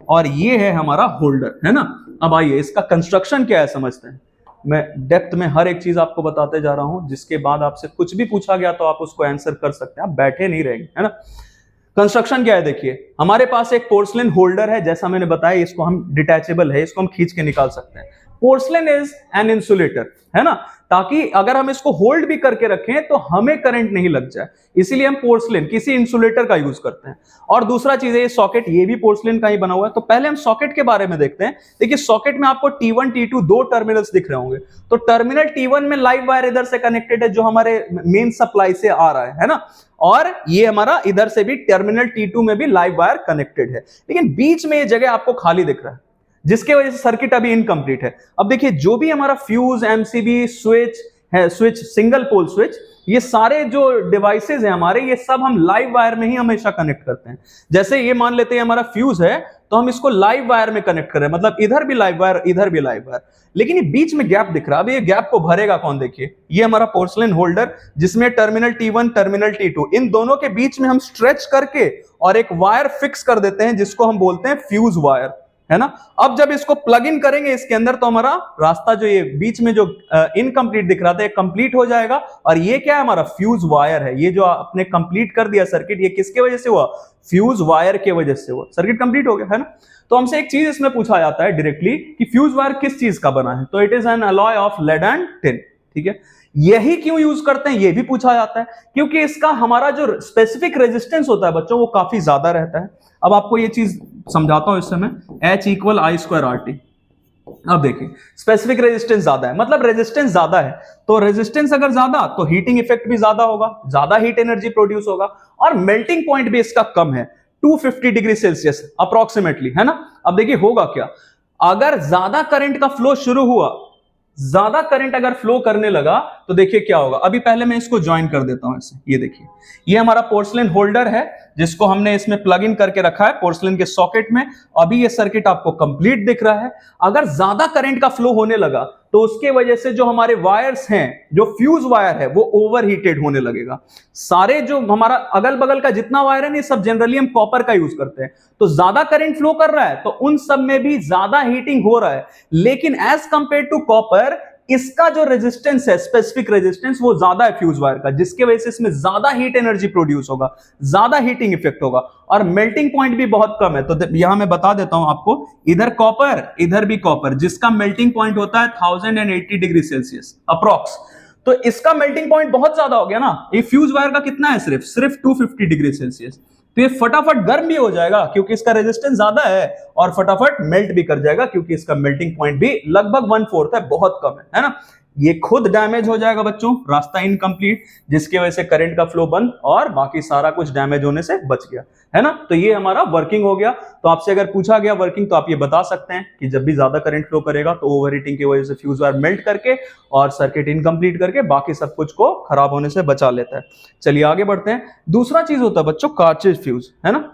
और ये है हमारा होल्डर, है ना। अब आइए इसका कंस्ट्रक्शन क्या है समझते हैं। मैं डेप्थ में हर एक चीज आपको बताते जा रहा हूं, जिसके बाद आपसे कुछ भी पूछा गया तो आप उसको आंसर कर सकते हैं, आप बैठे नहीं रहेंगे, है ना। कंस्ट्रक्शन क्या है देखिए, हमारे पास एक पोर्सलिन होल्डर है, जैसा मैंने बताया इसको हम डिटैचेबल है, इसको हम खींच के निकाल सकते हैं। पोर्सलिन इज एन इंसुलेटर, है ना, ताकि अगर हम इसको होल्ड भी करके रखें तो हमें करंट नहीं लग जाए, इसीलिए हम पोर्सलिन किसी इंसुलेटर का यूज करते हैं। और दूसरा चीज है ये सॉकेट, ये भी पोर्सलिन का ही बना हुआ है। तो पहले हम सॉकेट के बारे में देखते हैं। देखिए सॉकेट में आपको T1 T2 दो टर्मिनल्स दिख रहे होंगे। तो टर्मिनल T1 में लाइव वायर इधर से कनेक्टेड है जो हमारे मेन सप्लाई से आ रहा है ना, और ये हमारा इधर से भी टर्मिनल T2 में भी लाइव वायर कनेक्टेड है, लेकिन बीच में ये जगह आपको खाली दिख रहा है, जिसके वजह से सर्किट अभी इनकम्प्लीट है। अब देखिए जो भी हमारा फ्यूज, एमसीबी, स्विच है, स्विच सिंगल पोल स्विच, ये सारे जो डिवाइसेस हैं हमारे, ये सब हम लाइव वायर में ही हमेशा कनेक्ट करते हैं। जैसे ये मान लेते हैं हमारा फ्यूज है तो हम इसको लाइव वायर में कनेक्ट कर रहे हैं, मतलब इधर भी लाइव वायर इधर भी लाइव वायर, लेकिन ये बीच में गैप दिख रहा है। अब ये गैप को भरेगा कौन, देखिए ये हमारा पोर्सलिन होल्डर जिसमें टर्मिनल T1 टर्मिनल T2, इन दोनों के बीच में हम स्ट्रेच करके और एक वायर फिक्स कर देते हैं जिसको हम बोलते हैं फ्यूज वायर, है ना। अब जब इसको प्लग इन करेंगे इसके अंदर तो हमारा रास्ता जो ये बीच में जो इनकम्प्लीट दिख रहा था ये कंप्लीट हो जाएगा, और ये क्या है हमारा फ्यूज वायर है। ये जो आपने कंप्लीट कर दिया सर्किट, ये किसके वजह से हुआ, फ्यूज वायर के वजह से हुआ, सर्किट कंप्लीट हो गया, है ना। तो हमसे एक चीज इसमें पूछा जाता है डायरेक्टली कि फ्यूज वायर किस चीज का बना है, तो it is an alloy of lead and tin, ठीक है। यही क्यों यूज करते हैं ये भी पूछा जाता है, क्योंकि इसका हमारा जो स्पेसिफिक रेजिस्टेंस होता है बच्चों वो काफी ज्यादा रहता है। अब आपको ये चीज समझाता हूं इस समय, H = I² RT। अब देखिए स्पेसिफिक रेजिस्टेंस ज्यादा है, मतलब रेजिस्टेंस ज्यादा है, तो रेजिस्टेंस अगर ज्यादा तो हीटिंग इफेक्ट भी ज्यादा होगा, ज्यादा हीट एनर्जी प्रोड्यूस होगा, और मेल्टिंग पॉइंट भी इसका कम है, 250 डिग्री सेल्सियस अप्रोक्सीमेटली, है ना। अब देखिए होगा क्या, अगर ज्यादा करंट का फ्लो शुरू हुआ, ज्यादा करंट अगर फ्लो करने लगा तो देखिए क्या होगा। अभी पहले मैं इसको ज्वाइन कर देता हूं ऐसे, ये देखिए ये हमारा पोर्सलिन होल्डर है जिसको हमने इसमें प्लग इन करके रखा है पोर्सलिन के सॉकेट में। अभी ये सर्किट आपको कंप्लीट दिख रहा है। अगर ज्यादा करंट का फ्लो होने लगा तो उसके वजह से जो हमारे वायर्स हैं, जो फ्यूज वायर है, वो ओवरहीटेड होने लगेगा। सारे जो हमारा अगल बगल का जितना वायर है ना, सब जनरली हम कॉपर का यूज करते हैं। तो ज्यादा करंट फ्लो कर रहा है तो उन सब में भी ज्यादा हीटिंग हो रहा है, लेकिन एज कंपेयर टू कॉपर इसका जो रेजिस्टेंस है, स्पेसिफिक रेजिस्टेंस, वो ज्यादा है फ्यूज वायर का, जिसके वजह से इसमें ज्यादा हीट एनर्जी प्रोड्यूस होगा, ज्यादा हीटिंग इफेक्ट होगा, और मेल्टिंग पॉइंट भी बहुत कम है। तो यहां मैं बता देता हूं आपको, इधर कॉपर इधर भी कॉपर, जिसका मेल्टिंग पॉइंट होता है 1080 डिग्री सेल्सियस अप्रोक्स। तो इसका मेल्टिंग पॉइंट बहुत ज्यादा हो गया ना। ये फ्यूज वायर का कितना है, सिर्फ 250 डिग्री सेल्सियस। तो ये फटाफट गर्म भी हो जाएगा क्योंकि इसका रेजिस्टेंस ज्यादा है, और फटाफट मेल्ट भी कर जाएगा क्योंकि इसका मेल्टिंग पॉइंट भी लगभग 1/4 है, बहुत कम है ना। ये खुद डैमेज हो जाएगा बच्चों, रास्ता इनकम्प्लीट, जिसकी वजह से करंट का फ्लो बंद और बाकी सारा कुछ डैमेज होने से बच गया, है ना। तो ये हमारा वर्किंग हो गया। तो आपसे अगर पूछा गया वर्किंग तो आप ये बता सकते हैं कि जब भी ज्यादा करंट फ्लो करेगा तो ओवरहीटिंग की वजह से फ्यूज वायर मेल्ट करके और सर्किट इनकम्प्लीट करके बाकी सब कुछ को खराब होने से बचा लेता है। चलिए आगे बढ़ते हैं। दूसरा चीज होता है बच्चों कार्ट्रिज फ्यूज, है ना।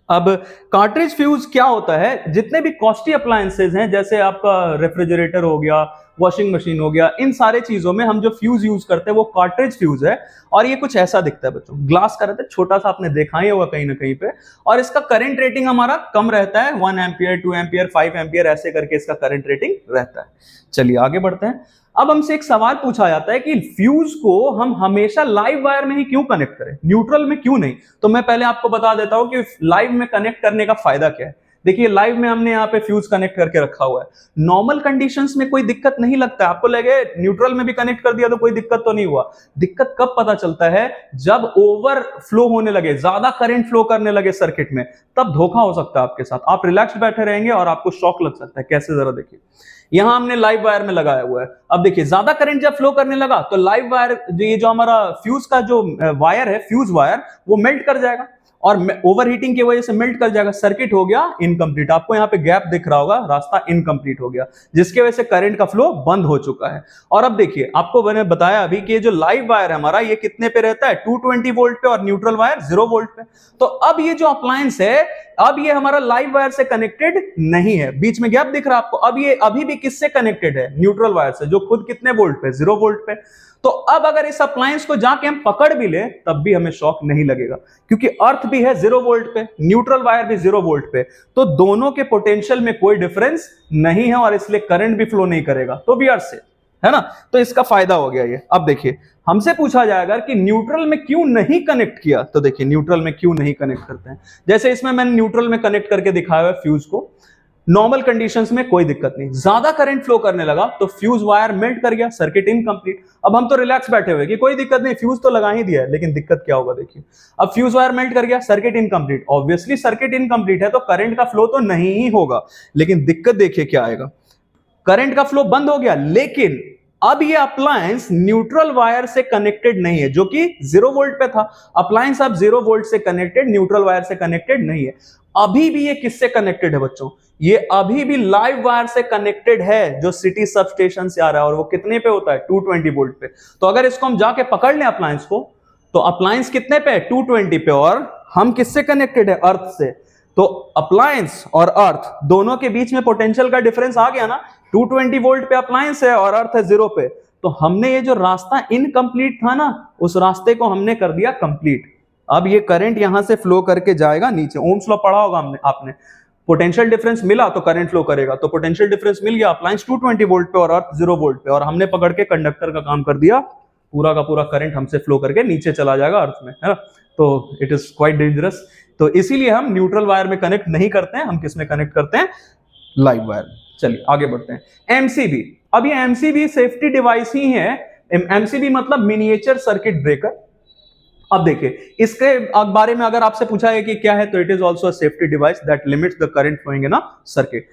अब कार्ट्रिज फ्यूज क्या होता है, जितने भी कॉस्टली अप्लायंसेज हैं, जैसे आपका रेफ्रिजरेटर हो गया, वॉशिंग मशीन हो गया, इन सारे चीजों में हम जो फ्यूज यूज करते हैं वो कार्ट्रिज फ्यूज है। और ये कुछ ऐसा दिखता है बच्चों, ग्लास का रहता है, छोटा सा, आपने देखा ही होगा कहीं ना कहीं पे, और इसका करंट रेटिंग हमारा कम रहता है, 1 एम्पियर 2 एम्पियर 5 एम्पियर ऐसे करके इसका करंट रेटिंग रहता है। चलिए आगे बढ़ते हैं। अब हमसे एक सवाल पूछा जाता है कि फ्यूज को हम हमेशा लाइव वायर में ही क्यों कनेक्ट करें, न्यूट्रल में क्यों नहीं। तो मैं पहले आपको बता देता हूं कि लाइव में कनेक्ट करने का फायदा क्या है। देखिए लाइव में हमने यहाँ पे फ्यूज कनेक्ट करके रखा हुआ है, नॉर्मल कंडीशंस में कोई दिक्कत नहीं लगता है। आपको लगे न्यूट्रल में भी कनेक्ट कर दिया तो कोई दिक्कत तो नहीं हुआ। दिक्कत कब पता चलता है, जब ओवर फ्लो होने लगे, ज्यादा करंट फ्लो करने लगे सर्किट में, तब धोखा हो सकता है आपके साथ। आप रिलैक्स बैठे रहेंगे और आपको शॉक लग सकता है। कैसे, जरा देखिए, यहां हमने लाइव वायर में लगाया हुआ है। अब देखिए ज्यादा करंट जब फ्लो करने लगा तो लाइव वायर, ये जो हमारा फ्यूज का जो वायर है, फ्यूज वायर, वो मेल्ट कर जाएगा और ओवरहीटिंग की वजह से मेल्ट कर जाएगा, सर्किट हो गया इनकम्प्लीट। आपको यहाँ पे गैप दिख रहा होगा, रास्ता इनकम्प्लीट हो गया, जिसकी वजह से करंट का फ्लो बंद हो चुका है। और अब देखिए, आपको मैंने बताया अभी कि ये जो लाइव वायर है हमारा, ये कितने पे रहता है, 220 वोल्ट पे, और न्यूट्रल वायर 0 वोल्ट पे। तो अब ये जो अप्लायंस है, अब ये हमारा लाइव वायर से कनेक्टेड नहीं है, बीच में गैप दिख रहा है आपको। अब ये अभी भी किससे कनेक्टेड है, न्यूट्रल वायर से, जो खुद कितने वोल्ट पे, 0 वोल्ट पे। तो अब अगर इस अप्लायंस को जाके हम पकड़ भी ले तब भी हमें शॉक नहीं लगेगा, क्योंकि अर्थ भी है 0 वोल्ट पे, न्यूट्रल वायर भी 0 वोल्ट पे, तो दोनों के पोटेंशियल में कोई डिफरेंस नहीं है और इसलिए करंट भी फ्लो नहीं करेगा, तो वी आर सेफ, है ना। तो इसका फायदा हो गया ये। अब देखिए हमसे पूछा जाएगा कि न्यूट्रल में क्यों नहीं कनेक्ट किया, तो देखिए न्यूट्रल में क्यों नहीं कनेक्ट करते हैं। जैसे इसमें मैंने न्यूट्रल में कनेक्ट करके दिखाया है फ्यूज को, नॉर्मल कंडीशंस में कोई दिक्कत नहीं, ज्यादा करंट फ्लो करने लगा तो फ्यूज वायर मेल्ट कर गया, सर्किट इनकम्प्लीट। अब हम तो रिलैक्स बैठे हुए कि कोई दिक्कत नहीं, फ्यूज तो लगा ही दिया है, लेकिन दिक्कत क्या होगा देखिए, अब फ्यूज वायर मेल्ट कर गया, circuit incomplete. Obviously circuit incomplete है तो करंट का फ्लो तो नहीं ही होगा, लेकिन दिक्कत देखिए क्या आएगा, करंट का फ्लो बंद हो गया, लेकिन अब ये अप्लायंस न्यूट्रल वायर से कनेक्टेड नहीं है, जो कि 0 वोल्ट पे था। अप्लायंस अब 0 वोल्ट से कनेक्टेड, न्यूट्रल वायर से कनेक्टेड नहीं है। अभी भी ये किससे कनेक्टेड है बच्चों, ये अभी भी लाइव वायर से कनेक्टेड है, जो सिटी सब स्टेशन से आ रहा है, और वो कितने पे होता है, 220 वोल्ट पे। तो अगर इसको हम जाके पकड़ लें अप्लायंस को, तो अप्लायंस कितने पे, 220 पे, और हम किससे कनेक्टेड है, अर्थ से। तो अप्लायंस और अर्थ दोनों के बीच में पोटेंशियल का डिफरेंस आ गया ना, 220 वोल्ट पे अप्लायंस है और अर्थ है 0 पे। तो हमने ये जो रास्ता इनकम्प्लीट था ना, उस रास्ते को हमने कर दिया कंप्लीट। अब ये करंट यहां से फ्लो करके जाएगा नीचे, ओम्स लॉ पढ़ा होगा हमने आपने, पोटेंशियल डिफरेंस मिला तो करंट फ्लो करेगा, तो पोटेंशियल डिफरेंस मिल गया, अप्लायंस 220 वोल्ट पे और अर्थ 0 वोल्ट पे, और हमने पकड़ के कंडक्टर का काम कर दिया, पूरा का पूरा करंट हमसे फ्लो करके नीचे चला जाएगा अर्थ में, है ना। तो इट इज क्वाइट डेंजरस। तो इसीलिए हम न्यूट्रल वायर में कनेक्ट नहीं करते हैं, हम किस में कनेक्ट करते हैं, लाइव वायर। चलिए आगे बढ़ते हैं। एमसीबी, अब ये एमसीबी सेफ्टी डिवाइस ही है। एमसीबी मतलब मिनिएचर सर्किट ब्रेकर। अब देखिए इसके बारे में अगर आपसे पूछा है कि क्या है, तो it is also a safety device that limits the current flowing in a circuit.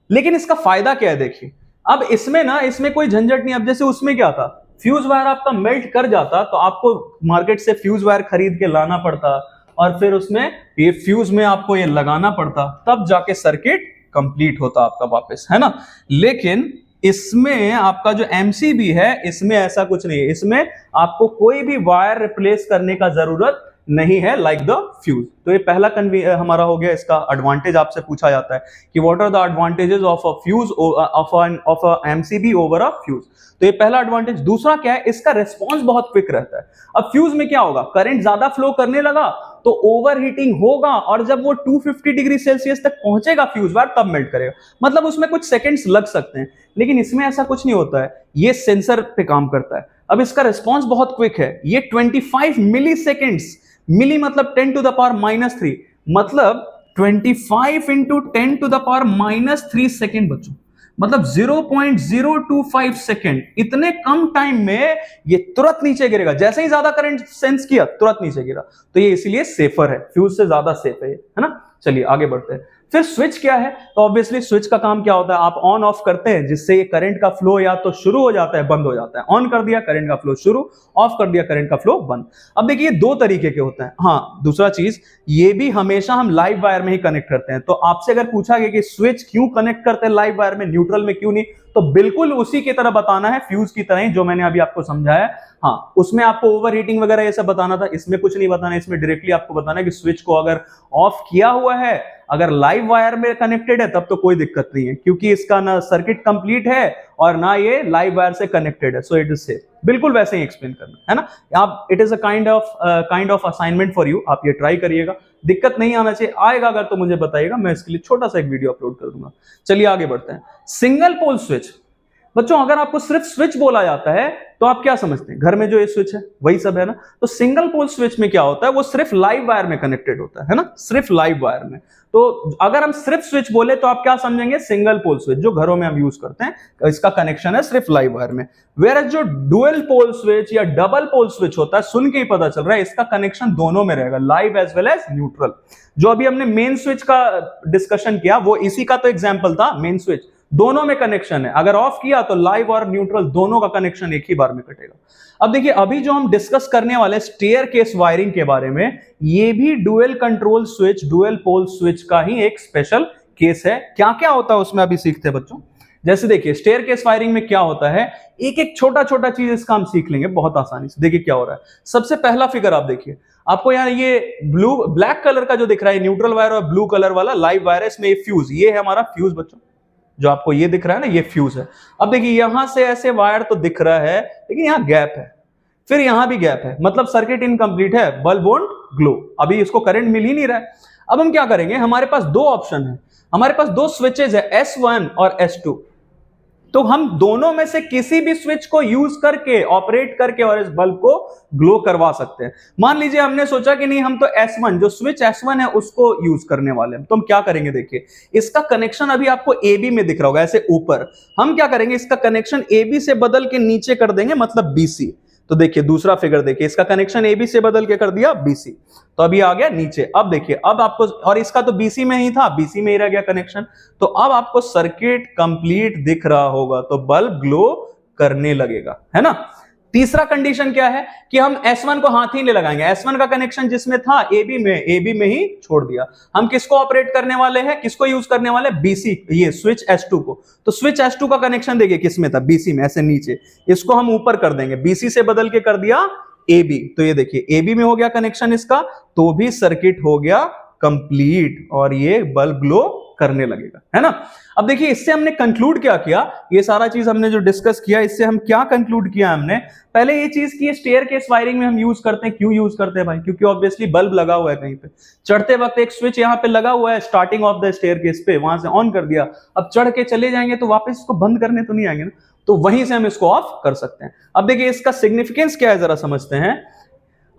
लेकिन इसका फायदा क्या है देखिए, अब इसमें ना, इसमें कोई झंझट नहीं। अब जैसे उसमें क्या था, फ्यूज वायर आपका मेल्ट कर जाता तो आपको मार्केट से फ्यूज वायर खरीद के लाना पड़ता, और फिर उसमें ये फ्यूज में आपको ये लगाना पड़ता, तब जाके सर्किट कंप्लीट होता आपका वापस, है ना। लेकिन इसमें आपका जो एमसीबी है, इसमें ऐसा कुछ नहीं है, इसमें आपको कोई भी वायर रिप्लेस करने का जरूरत नहीं है, लाइक द फ्यूज। तो ये पहला हमारा हो गया, इसका एडवांटेज आपसे पूछा जाता है कि what are the advantages of a fuse of a MCB over a fuse. तो ये पहला एडवांटेज। दूसरा क्या है, इसका रिस्पांस बहुत क्विक रहता है। अब फ्यूज में क्या होगा, करंट ज्यादा फ्लो करने लगा तो ओवर हीटिंग होगा, और जब वो 250 डिग्री सेल्सियस तक पहुंचेगा फ्यूज वायर, तब मेल्ट करेगा। मतलब उसमें कुछ सेकंड्स लग सकते हैं, लेकिन इसमें ऐसा कुछ नहीं होता है, ये सेंसर पे काम करता है। अब इसका रिस्पांस बहुत क्विक है, ये 25 मिली सेकेंड्स, मिली मतलब 10 टू द पावर -3, मतलब 25 into 10 to the power -3 second बच्चों, मतलब 0.025 सेकेंड। इतने कम टाइम में ये तुरंत नीचे गिरेगा, जैसे ही ज्यादा करंट सेंस किया तुरंत नीचे गिरा। तो ये इसलिए सेफर है, फ्यूज से ज्यादा सेफ है ना। चलिए आगे बढ़ते हैं। फिर स्विच क्या है, तो ऑब्वियसली स्विच का काम क्या होता है, आप ऑन ऑफ करते हैं, जिससे ये करंट का फ्लो या तो शुरू हो जाता है, बंद हो जाता है। ऑन कर दिया, करंट का फ्लो शुरू, ऑफ कर दिया, करंट का फ्लो बंद। अब देखिए दो तरीके के होते हैं। हाँ, दूसरा चीज, ये भी हमेशा हम लाइव वायर में ही कनेक्ट करते हैं। तो आपसे अगर पूछा गया कि स्विच क्यों कनेक्ट करते हैं लाइव वायर में, न्यूट्रल में क्यों नहीं, तो बिल्कुल उसी की तरह बताना है, फ्यूज की तरह ही, जो मैंने अभी आपको समझाया। हाँ, उसमें आपको ओवर हीटिंग वगैरह ये सब बताना था, इसमें कुछ नहीं बताना। इसमें डायरेक्टली आपको बताना है कि स्विच को अगर ऑफ किया हुआ है, अगर लाइव वायर में कनेक्टेड है, तब तो कोई दिक्कत नहीं है, क्योंकि इसका ना सर्किट कंप्लीट है और ना ये लाइव वायर से कनेक्टेड है, सो इट इज सेफ। बिल्कुल वैसे ही एक्सप्लेन करना है ना। आप, it is a kind of assignment for you, आप ये ट्राई करिएगा। दिक्कत नहीं आना चाहिए, आएगा अगर तो मुझे बताइएगा, मैं इसके लिए छोटा सा एक वीडियो अपलोड कर दूंगा। चलिए आगे बढ़ते हैं। सिंगल पोल स्विच बच्चों, अगर आपको सिर्फ स्विच बोला जाता है तो आप क्या समझते हैं, घर में जो ये स्विच है वही सब है ना। तो सिंगल पोल स्विच में क्या होता है, वो सिर्फ लाइव वायर में कनेक्टेड होता है ना, सिर्फ लाइव वायर में। तो अगर हम सिर्फ स्विच बोले तो आप क्या समझेंगे, सिंगल पोल स्विच, जो घरों में हम यूज करते हैं, इसका कनेक्शन है सिर्फ लाइव वायर में। वेयर जो डुअल पोल स्विच या डबल पोल स्विच होता है, सुन के ही पता चल रहा है, इसका कनेक्शन दोनों में रहेगा, live as well as neutral. जो अभी हमने मेन स्विच का डिस्कशन किया, वो इसी का तो एग्जाम्पल था, मेन स्विच। दोनों में कनेक्शन है, अगर ऑफ किया तो लाइव और न्यूट्रल दोनों का कनेक्शन एक ही बार में कटेगा। अब देखिए, अभी जो हम डिस्कस करने वाले स्टेयर केस वायरिंग के बारे में, ये भी डुअल कंट्रोल स्विच, डुअल पोल स्विच का ही एक स्पेशल केस है। क्या क्या होता है उसमें अभी सीखते हैं बच्चों। जैसे देखिए, स्टेयर केस वायरिंग में क्या होता है, एक एक छोटा छोटा चीज इसका हम सीख लेंगे बहुत आसानी से। देखिए क्या हो रहा है, सबसे पहला फिगर आप देखिए, आपको यहाँ ये ब्लैक कलर का जो दिख रहा है, न्यूट्रल वायर, और ब्लू कलर वाला लाइव वायर है, इसमें ये फ्यूज, ये है हमारा फ्यूज बच्चों, जो आपको ये दिख रहा है ना, ये फ्यूज है। अब देखिए यहां से ऐसे वायर तो दिख रहा है, लेकिन यहां गैप है, फिर यहां भी गैप है, मतलब सर्किट इनकम्प्लीट है, बल्ब वोंट ग्लो। अभी इसको करंट मिल ही नहीं रहा है। अब हम क्या करेंगे, हमारे पास दो ऑप्शन है, हमारे पास दो स्विचेज है S1 और S2। तो हम दोनों में से किसी भी स्विच को यूज करके, ऑपरेट करके और इस बल्ब को ग्लो करवा सकते हैं। मान लीजिए हमने सोचा कि नहीं, हम तो S1 जो स्विच S1 है उसको यूज करने वाले हैं। तो हम क्या करेंगे, देखिए इसका कनेक्शन अभी आपको AB में दिख रहा होगा ऐसे ऊपर। हम क्या करेंगे, इसका कनेक्शन AB से बदल के नीचे कर देंगे, मतलब BC। तो देखिए दूसरा फिगर देखिए, इसका कनेक्शन AB से बदल के कर दिया BC, तो अभी आ गया नीचे। अब देखिए, अब आपको, और इसका तो BC में ही था, BC में ही रह गया कनेक्शन। तो अब आपको सर्किट कंप्लीट दिख रहा होगा, तो बल्ब ग्लो करने लगेगा, है ना। तीसरा कंडीशन क्या है कि हम S1 को हाथ ही नहीं लगाएंगे। S1 का कनेक्शन जिसमें था AB में ही छोड़ दिया। हम किसको ऑपरेट करने वाले हैं, किसको यूज करने वाले हैं, BC, ये स्विच S2 को। तो स्विच S2 का कनेक्शन देखिए किसमें था, BC में, ऐसे नीचे। इसको हम ऊपर कर देंगे, BC से बदल के कर दिया AB। तो ये देखिए AB में हो गया कनेक्शन इसका, तो भी सर्किट हो गया कंप्लीट और ये बल्ब ग्लो करने लगेगा, है ना। अब देखिए इससे हमने कंक्लूड क्या किया, ये सारा चीज हमने जो डिस्कस किया, इससे हम क्या कंक्लूड किया हमने, पहले ये चीज की स्टेयरकेस वायरिंग में हम यूज करते हैं। क्यों यूज करते हैं भाई, क्योंकि ऑब्वियसली बल्ब लगा हुआ है कहीं पे, चढ़ते वक्त एक स्विच यहाँ पे लगा हुआ है स्टार्टिंग ऑफ द स्टेयरकेस पे, वहां से ऑन कर दिया। अब चढ़ के चले जाएंगे तो वापस इसको बंद करने तो नहीं आएंगे ना, तो वहीं से हम इसको ऑफ कर सकते हैं। अब देखिए इसका सिग्निफिकेंस क्या है जरा समझते हैं।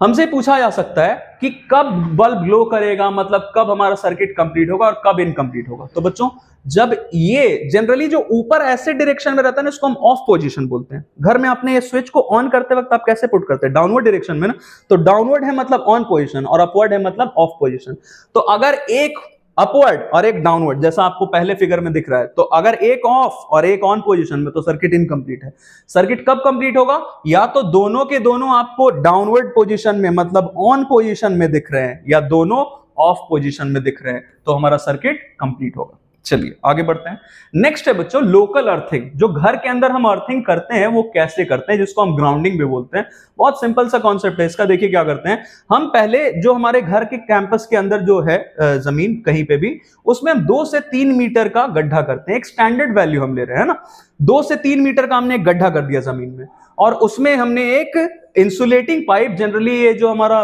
हमसे पूछा जा सकता है कि कब बल्ब ग्लो करेगा, मतलब कब हमारा सर्किट कंप्लीट होगा और कब इनकम्प्लीट होगा। तो बच्चों, जब ये जनरली जो ऊपर ऐसे डायरेक्शन में रहता है ना, इसको हम ऑफ पोजीशन बोलते हैं। घर में अपने ये स्विच को ऑन करते वक्त आप कैसे पुट करते हैं, डाउनवर्ड डायरेक्शन में ना। तो डाउनवर्ड है मतलब ऑन पोजीशन और अपवर्ड है मतलब ऑफ पोजीशन। तो अगर एक अपवर्ड और एक डाउनवर्ड, जैसा आपको पहले फिगर में दिख रहा है, तो अगर एक ऑफ और एक ऑन पोजीशन में, तो सर्किट इनकम्प्लीट है। सर्किट कब कंप्लीट होगा, या तो दोनों के दोनों आपको डाउनवर्ड पोजीशन में मतलब ऑन पोजीशन में दिख रहे हैं, या दोनों ऑफ पोजीशन में दिख रहे हैं, तो हमारा सर्किट कंप्लीट होगा। चलिए आगे बढ़ते हैं। नेक्स्ट है बच्चों लोकल अर्थिंग। जो घर के अंदर हम अर्थिंग करते हैं वो कैसे करते हैं, जिसको हम ग्राउंडिंग भी बोलते हैं। बहुत सिंपल सा कॉन्सेप्ट है इसका। देखिए क्या करते हैं हम, पहले जो हमारे घर के कैंपस के अंदर जो है जमीन कहीं पे भी, उसमें हम 2 से 3 मीटर का गड्ढा करते हैं। एक स्टैंडर्ड वैल्यू हम ले रहे हैं ना, 2 से 3 मीटर का हमने एक गड्ढा कर दिया जमीन में, और उसमें हमने एक इंसुलेटिंग पाइप, जनरली ये जो हमारा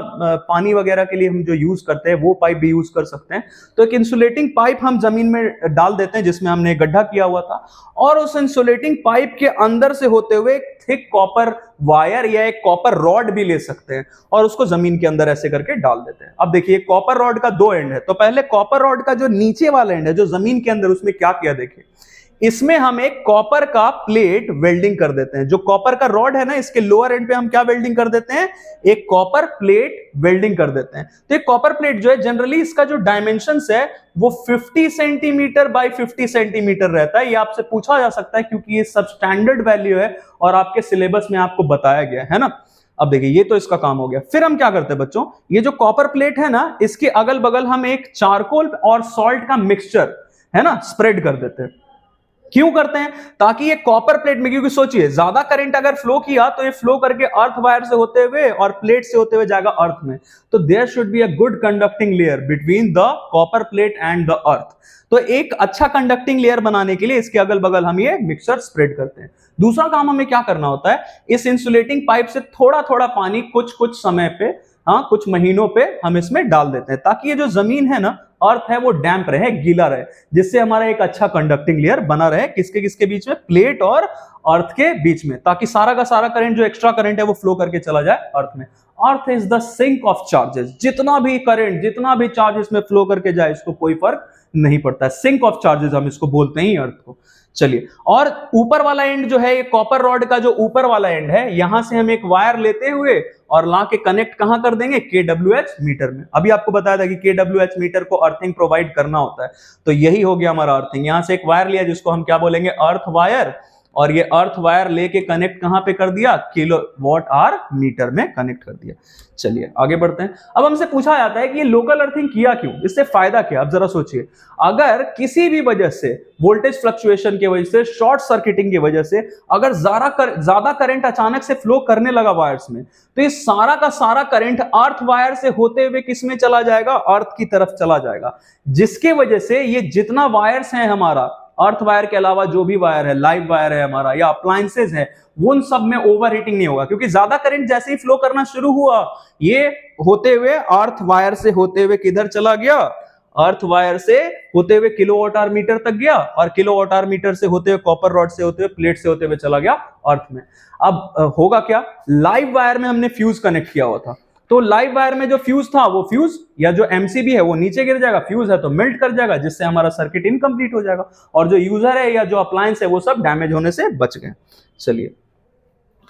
पानी वगैरह के लिए हम जो यूज करते हैं वो पाइप भी यूज कर सकते हैं। तो एक इंसुलेटिंग पाइप हम जमीन में डाल देते हैं जिसमें हमने गड्ढा किया हुआ था, और उस इंसुलेटिंग पाइप के अंदर से होते हुए एक थिक कॉपर वायर या एक कॉपर रॉड भी ले सकते हैं, और उसको जमीन के अंदर ऐसे करके डाल देते हैं। अब देखिए कॉपर रॉड का 2 एंड है, तो पहले कॉपर रॉड का जो नीचे वाला एंड है जो जमीन के अंदर, उसमें क्या किया देखिए, इसमें हम एक कॉपर का प्लेट वेल्डिंग कर देते हैं। जो कॉपर का रॉड है ना, इसके लोअर एंड पे हम क्या वेल्डिंग कर देते हैं, एक कॉपर प्लेट वेल्डिंग कर देते हैं। तो एक कॉपर प्लेट जो है, जनरली इसका जो डायमेंशंस है वो 50 सेंटीमीटर बाय 50 सेंटीमीटर रहता है। ये आपसे पूछा जा सकता है क्योंकि ये सब स्टैंडर्ड वैल्यू है और आपके सिलेबस में आपको बताया गया है ना। अब देखिए ये तो इसका काम हो गया। फिर हम क्या करते हैं बच्चों, ये जो कॉपर प्लेट है ना, इसके अगल बगल हम एक चारकोल और सॉल्ट का मिक्सचर है ना स्प्रेड कर देते हैं। क्यों करते हैं, ताकि ये कॉपर प्लेट में, क्योंकि सोचिए ज्यादा करंट अगर फ्लो किया तो ये फ्लो करके अर्थ वायर से होते हुए और प्लेट से होते हुए जाएगा अर्थ में। तो there should be a good conducting layer between the copper plate and the earth. तो एक अच्छा कंडक्टिंग लेयर बनाने के लिए इसके अगल बगल हम ये मिक्सचर स्प्रेड करते हैं। दूसरा काम हमें क्या करना होता है, इस इंसुलेटिंग पाइप से थोड़ा थोड़ा पानी कुछ कुछ समय पे, कुछ महीनों पे हम इसमें डाल देते हैं, ताकि ये जो जमीन है ना, अर्थ है, वो डैम्प रहे, गीला रहे, जिससे हमारा एक अच्छा कंडक्टिंग लेयर बना रहे। किसके किसके बीच में, प्लेट और अर्थ के बीच में, ताकि सारा का सारा करंट, जो एक्स्ट्रा करंट है, वो फ्लो करके चला जाए अर्थ में। Earth is the sink of charges. जितना भी करंट, जितना भी चार्ज इसमें फ्लो करके जाए, इसको कोई फर्क नहीं पड़ता है। सिंक ऑफ चार्जेस हम इसको बोलते हैं अर्थ को। चलिए, और ऊपर वाला एंड जो है, ये कॉपर रॉड का जो ऊपर वाला एंड है, यहां से हम एक वायर लेते हुए और ला के कनेक्ट कहां कर देंगे, KWH मीटर में। अभी आपको बताया था कि KWH मीटर को अर्थिंग प्रोवाइड करना होता है, तो यही हो गया हमारा अर्थिंग। यहां से एक वायर लिया जिसको हम क्या बोलेंगे, अर्थ वायर, और ये अर्थ वायर लेके कनेक्ट कहां पे कर दिया, किलोवाट आवर मीटर में कनेक्ट कर दिया। चलिए आगे बढ़ते हैं। अब हमसे पूछा जाता है कि ये लोकल अर्थिंग किया क्यों, इससे फायदा क्या। अब जरा सोचिए, अगर किसी भी वजह से, वोल्टेज फ्लक्चुएशन की वजह से, शॉर्ट सर्किटिंग की वजह से, अगर ज्यादा करंट अचानक से फ्लो करने लगा वायर्स में, तो ये सारा का सारा करंट अर्थ वायर से होते हुए किस में चला जाएगा, अर्थ की तरफ चला जाएगा, जिसके वजह से ये जितना वायर्स हैं हमारा अर्थ वायर के अलावा जो भी वायर है, लाइव वायर है हमारा या अप्लायंसेज है, वो उन सब में ओवर हीटिंग नहीं होगा, क्योंकि ज्यादा करंट जैसे ही फ्लो करना शुरू हुआ, ये होते हुए अर्थ वायर से होते हुए किधर चला गया, अर्थ वायर से होते हुए किलोवाट आवर मीटर तक गया, और किलोवाट आवर मीटर से होते हुए कॉपर रॉड से होते हुए प्लेट से होते हुए चला गया अर्थ में। अब होगा क्या, लाइव वायर में हमने फ्यूज कनेक्ट किया हुआ था, तो लाइव वायर में जो फ्यूज था, वो फ्यूज या जो एमसीबी है वो नीचे गिर जाएगा, फ्यूज है तो मेल्ट कर जाएगा, जिससे हमारा सर्किट इनकम्प्लीट हो जाएगा, और जो यूजर है या जो अप्लायंस है वो सब डैमेज होने से बच गए। चलिए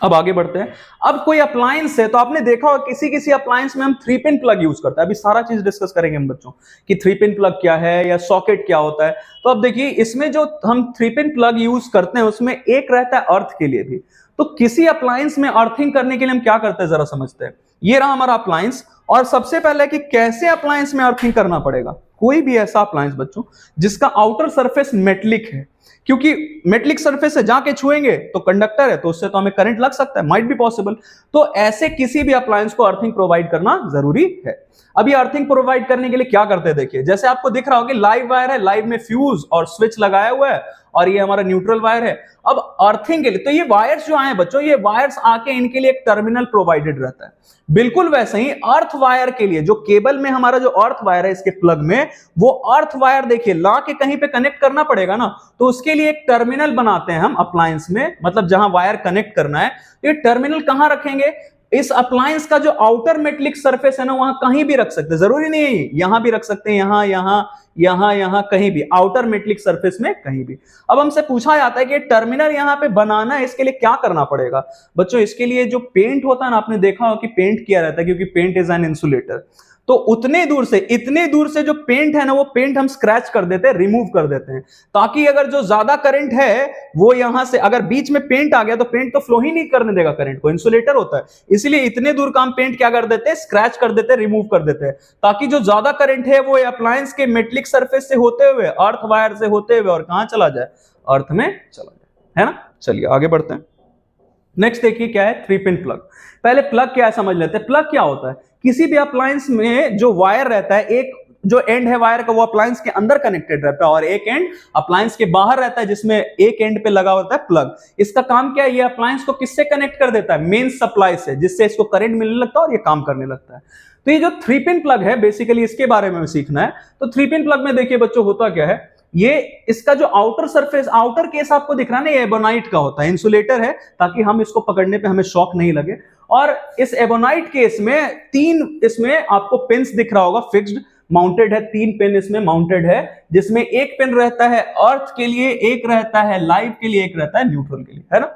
अब आगे बढ़ते हैं। अब कोई अप्लायंस है, तो आपने देखा होगा किसी किसी अप्लायंस में हम 3 पिन प्लग यूज करते हैं। अभी सारा चीज डिस्कस करेंगे हम बच्चों कि 3 पिन प्लग क्या है या सॉकेट क्या होता है। तो अब देखिए, इसमें जो हम 3 पिन प्लग यूज करते हैं उसमें एक रहता है अर्थ के लिए भी। तो किसी अप्लायंस में अर्थिंग करने के लिए हम क्या करते हैं जरा समझते हैं। ये रहा हमारा अप्लायंस, और सबसे पहले कि कैसे अप्लायंस में अर्थिंग करना पड़ेगा। कोई भी ऐसा अप्लायंस बच्चों जिसका आउटर सरफेस मेटलिक है, क्योंकि मेटलिक सरफेस से जाके छुएंगे तो कंडक्टर है, तो उससे तो हमें करंट लग सकता है, माइट बी पॉसिबल। तो ऐसे किसी भी अप्लायंस को अर्थिंग प्रोवाइड करना जरूरी है। अब ये अर्थिंग प्रोवाइड करने के लिए क्या करते हैं, देखिए जैसे आपको दिख रहा होगा लाइव वायर है, लाइव में फ्यूज और स्विच लगाया हुआ है, और ये हमारा न्यूट्रल वायर है। अब अर्थिंग के लिए तो ये वायर्स जो आए बच्चों, ये वायर्स आके इनके लिए एक टर्मिनल प्रोवाइडेड रहता है। बिल्कुल वैसे ही अर्थ वायर के लिए जो केबल में हमारा जो अर्थ वायर है इसके प्लग में, वो अर्थ वायर देखिए ला के कहीं पे कनेक्ट करना पड़ेगा ना, तो उसके लिए एक टर्मिनल बनाते हैं हम अप्लायंस में, मतलब जहां वायर कनेक्ट करना है। ये टर्मिनल कहां रखेंगे, इस अप्लायंस का जो आउटर मेटलिक सरफेस है ना, वहां कहीं भी रख सकते हैं, जरूरी नहीं है यहां भी रख सकते हैं, यहां यहां यहां यहां कहीं भी, आउटर मेटलिक सरफेस में कहीं भी। अब हमसे पूछा जाता है कि टर्मिनल यहां पे बनाना है, इसके लिए क्या करना पड़ेगा बच्चों। इसके लिए जो पेंट होता है ना, आपने देखा हो कि पेंट किया रहता है, क्योंकि पेंट इज एन इंसुलेटर। तो उतने दूर से, इतने दूर से जो पेंट है ना, वो पेंट हम स्क्रैच कर देते हैं, रिमूव कर देते हैं, ताकि अगर जो ज्यादा करंट है वो यहां से, अगर बीच में पेंट आ गया तो पेंट तो फ्लो ही नहीं करने देगा करंट को, इंसुलेटर होता है। इसलिए इतने दूर का हम पेंट क्या कर देते हैं, स्क्रैच कर देते हैं, रिमूव कर देते हैं, ताकि जो ज्यादा करंट है वो अप्लायंस के मेटलिक सरफेस से होते हुए, अर्थ वायर से होते हुए, और कहां चला जाए, अर्थ में चला जाए, है ना। चलिए आगे बढ़ते हैं। नेक्स्ट देखिए क्या है, 3 पिन प्लग। पहले प्लग क्या है समझ लेते हैं। प्लग क्या होता है, किसी भी अप्लायंस में जो वायर रहता है, एक जो एंड है वायर का वो अप्लायंस के अंदर कनेक्टेड रहता है, और एक एंड अप्लायंस के बाहर रहता है, जिसमें एक एंड पे लगा होता है प्लग। इसका काम क्या है, ये अप्लायंस को किससे कनेक्ट कर देता है, मेन सप्लाई से, जिससे इसको करंट मिलने लगता है और ये काम करने लगता है। तो ये जो 3 पिन प्लग है, बेसिकली इसके बारे में सीखना है। तो 3 पिन प्लग में देखिए बच्चों होता क्या है, ये इसका जो आउटर सरफेस, आउटर केस आपको दिख रहा है ना, ये एबोनाइट का होता है, इंसुलेटर है, ताकि हम इसको पकड़ने पे हमें शॉक नहीं लगे। और इस एबोनाइट केस में 3 इसमें आपको पिन्स दिख रहा होगा, फिक्स्ड माउंटेड है, 3 पिन इसमें माउंटेड है, जिसमें एक पिन रहता है अर्थ के लिए, एक रहता है लाइव के लिए, एक रहता है न्यूट्रल के लिए, है ना।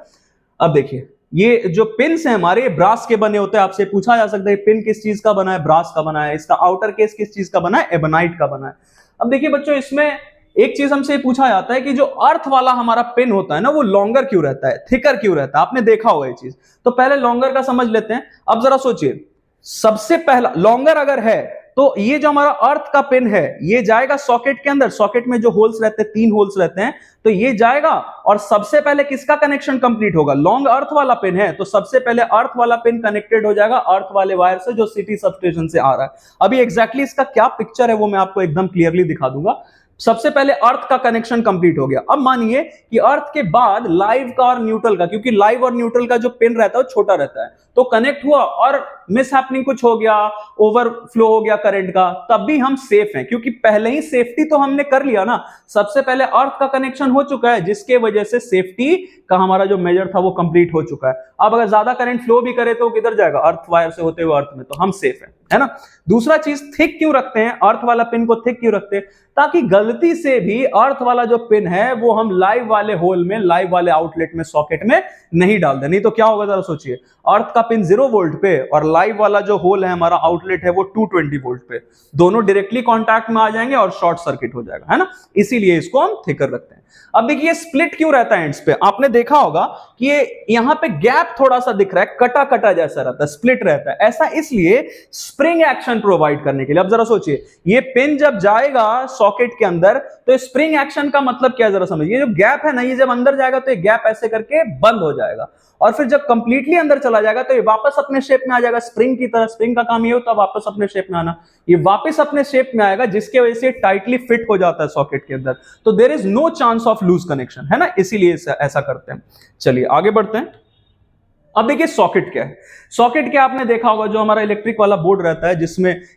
अब देखिए ये जो पिन्स हैं हमारे, ब्रास के बने होते हैं। आपसे पूछा जा सकता है पिन किस चीज का बना है, ब्रास का बना है। इसका आउटर केस किस चीज का बना है, एबोनाइट का बना है। अब देखिए बच्चों, इसमें एक चीज हमसे पूछा जाता है कि जो अर्थ वाला हमारा पिन होता है ना, वो लॉन्गर क्यों रहता है, थिकर क्यों रहता है। आपने देखा होगा ये चीज, तो पहले लॉन्गर का समझ लेते हैं। अब जरा सोचिए, सबसे पहला लॉन्गर अगर है तो ये जो हमारा अर्थ का पिन है, ये जाएगा सॉकेट के अंदर। सॉकेट में जो होल्स रहते हैं, 3 होल्स रहते हैं, तो ये जाएगा, और सबसे पहले किसका कनेक्शन कंप्लीट होगा, लॉन्ग अर्थ वाला पिन है, तो सबसे पहले अर्थ वाला पिन कनेक्टेड हो जाएगा अर्थ वाले वायर से, जो सिटी सबस्टेशन से आ रहा है। अभी एग्जैक्टली इसका क्या पिक्चर है वो मैं आपको एकदम क्लियरली दिखा दूंगा। सबसे पहले अर्थ का कनेक्शन कंप्लीट हो गया। अब मानिए कि अर्थ के बाद लाइव का और न्यूट्रल का, क्योंकि लाइव और न्यूट्रल का जो पिन रहता है वो छोटा रहता है, तो कनेक्ट हुआ और मिस हैपनिंग कुछ हो गया, ओवरफ्लो हो गया करंट का, तब भी हम सेफ हैं, क्योंकि पहले ही सेफ्टी तो हमने कर लिया ना। सबसे पहले अर्थ का कनेक्शन हो चुका है, जिसके वजह से सेफ्टी का हमारा जो मेजर था वो कंप्लीट हो चुका है। अब अगर ज्यादा करंट फ्लो भी करे तो किधर जाएगा, अर्थ वायर से होते हुए अर्थ में, तो हम सेफ है ना। दूसरा चीज, थिक क्यों रखते हैं, अर्थ वाला पिन को थिक क्यों रखते हैं, ताकि गलती से भी अर्थ वाला जो पिन है वो हम लाइव वाले होल में, लाइव वाले आउटलेट में, सॉकेट में नहीं डाल दें। नहीं तो क्या होगा जरा सोचिए, अर्थ का पिन 0 वोल्ट पे और लाइव वाला जो होल है हमारा आउटलेट है वो 220 वोल्ट पे, दोनों डायरेक्टली कांटेक्ट में आ जाएंगे और शॉर्ट सर्किट हो जाएगा, है ना। इसीलिए इसको हम थिकर रखते हैं। अब देखिए स्प्लिट क्यों रहता है एंड्स पे, आपने देखा होगा कि ये यहां पे गैप थोड़ा सा दिख रहा है, कटा कटा जैसा रहता है, स्प्लिट रहता है। ऐसा इसलिए स्प्रिंग एक्शन प्रोवाइड करने के लिए। अब जरा सोचिए, ये पिन जब जाएगा सॉकेट के अंदर तो स्प्रिंग एक्शन का मतलब क्या है जरा समझिए। ये जो गैप है ना, ये जब अंदर जाएगा तो ये गैप ऐसे करके बंद हो जाएगा, और फिर जब कंप्लीटली अंदर चला जाएगा तो ये वापस अपने शेप में आ जाएगा, स्प्रिंग की तरह। स्प्रिंग का काम ये होता है वापस अपने शेप में आना, ये वापस अपने शेप में आएगा, जिसके वजह से टाइटली फिट हो जाता है सॉकेट के अंदर। तो there is no chance chance of loose connection, है ना, इसीलिए ऐसा करते हैं। चलिए आगे बढ़ते हैं। अब देखिए सॉकेट क्या है। सॉकेट क्या आपने देखा होगा, जो हमारा इलेक्ट्रिक वाला बोर्ड रहता है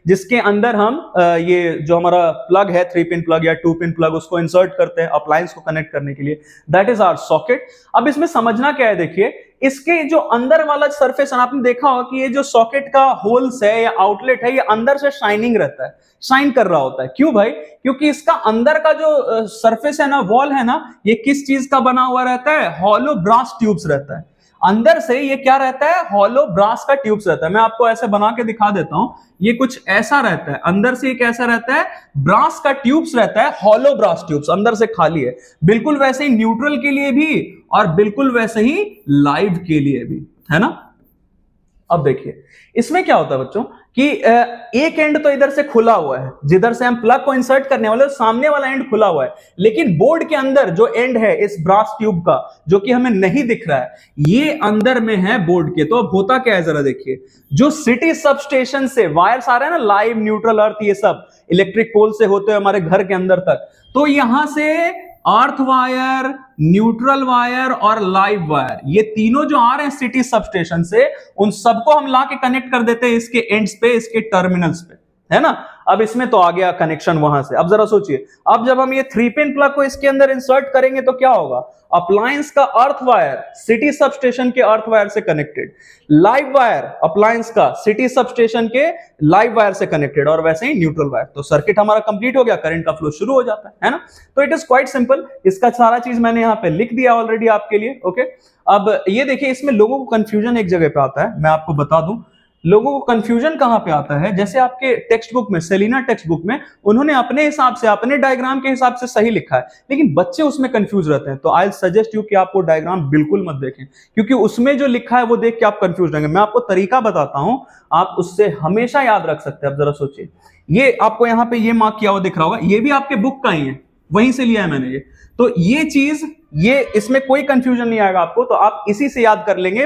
जिसके अंदर हम ये जो हमारा प्लग है 3 पिन प्लग या 2 पिन प्लग उसको इंसर्ट करते हैं अप्लायंस को कनेक्ट करने के लिए, दैट इज आवर सॉकेट। अब इसमें समझना क्या है, देखिए इसके जो अंदर वाला सरफेस है, आपने देखा होगा कि ये जो सॉकेट का होल्स है या आउटलेट है, ये अंदर से शाइनिंग रहता है, शाइन कर रहा होता है। क्यों भाई? क्योंकि इसका अंदर का जो सरफेस है ना, वॉल है ना, ये किस चीज का बना हुआ रहता है? हॉलो ब्रास ट्यूब्स रहता है। अंदर से ये क्या रहता है? हॉलो ब्रास का ट्यूब्स रहता है। मैं आपको ऐसे बना के दिखा देता हूं, ये कुछ ऐसा रहता है। अंदर से ये कैसा रहता है? ब्रास का ट्यूब्स रहता है, हॉलो ब्रास ट्यूब्स, अंदर से खाली है। बिल्कुल वैसे ही न्यूट्रल के लिए भी और बिल्कुल वैसे ही लाइव के लिए भी, है ना। अब देखिए इसमें क्या होता है बच्चों कि एक एंड तो इधर से खुला हुआ है, जिधर से हम प्लग को इंसर्ट करने वाले, सामने वाला एंड खुला हुआ है, लेकिन बोर्ड के अंदर जो एंड है इस ब्रास ट्यूब का, जो कि हमें नहीं दिख रहा है, ये अंदर में है बोर्ड के। तो अब होता क्या है जरा देखिए, जो सिटी सबस्टेशन से वायर्स आ रहे हैं ना, लाइव, न्यूट्रल, अर्थ, ये सब इलेक्ट्रिक पोल से होते हुए हमारे घर के अंदर तक, तो यहां से अर्थ वायर, न्यूट्रल वायर और लाइव वायर, ये तीनों जो आ रहे हैं सिटी सबस्टेशन से, उन सबको हम ला के कनेक्ट कर देते हैं इसके एंड्स पे, इसके टर्मिनल्स पे, है ना। अब इसमें तो आ गया कनेक्शन वहां से। अब जरा सोचिए, अब जब हम ये 3 पिन प्लग को इसके अंदर इंसर्ट करेंगे तो क्या होगा? अप्लायंस का अर्थ वायर सिटी सबस्टेशन के अर्थ वायर से कनेक्टेड, लाइव वायर अप्लायंस का सिटी सबस्टेशन के लाइव वायर से कनेक्टेड, और वैसे ही न्यूट्रल वायर। तो सर्किट हमारा कंप्लीट हो गया, करंट का फ्लो शुरू हो जाता है ना। तो इट इज क्वाइट सिंपल। इसका सारा चीज मैंने यहां पे लिख दिया ऑलरेडी आपके लिए। ओके, अब ये देखिए, इसमें लोगों को कंफ्यूजन एक जगह पे आता है, मैं आपको बता दूं लोगों को कंफ्यूजन कहां पे आता है। जैसे आपके टेक्स्ट बुक में, सेलिना टेक्स्ट बुक में, उन्होंने अपने हिसाब से, अपने डायग्राम के हिसाब से सही लिखा है, लेकिन बच्चे उसमें कंफ्यूज रहते हैं। तो आई सजेस्ट यू कि आप वो डायग्राम बिल्कुल मत देखें, क्योंकि उसमें जो लिखा है वो देख के आप कंफ्यूज रहेंगे। मैं आपको तरीका बताता हूं, आप उससे हमेशा याद रख सकते हैं। अब जरा सोचिए, ये आपको यहां पे ये मार्क किया हुआ दिख रहा होगा, ये भी आपके बुक का ही है, वहीं से लिया है मैंने ये। तो ये चीज, ये इसमें कोई कंफ्यूजन नहीं आएगा आपको, तो आप इसी से याद कर लेंगे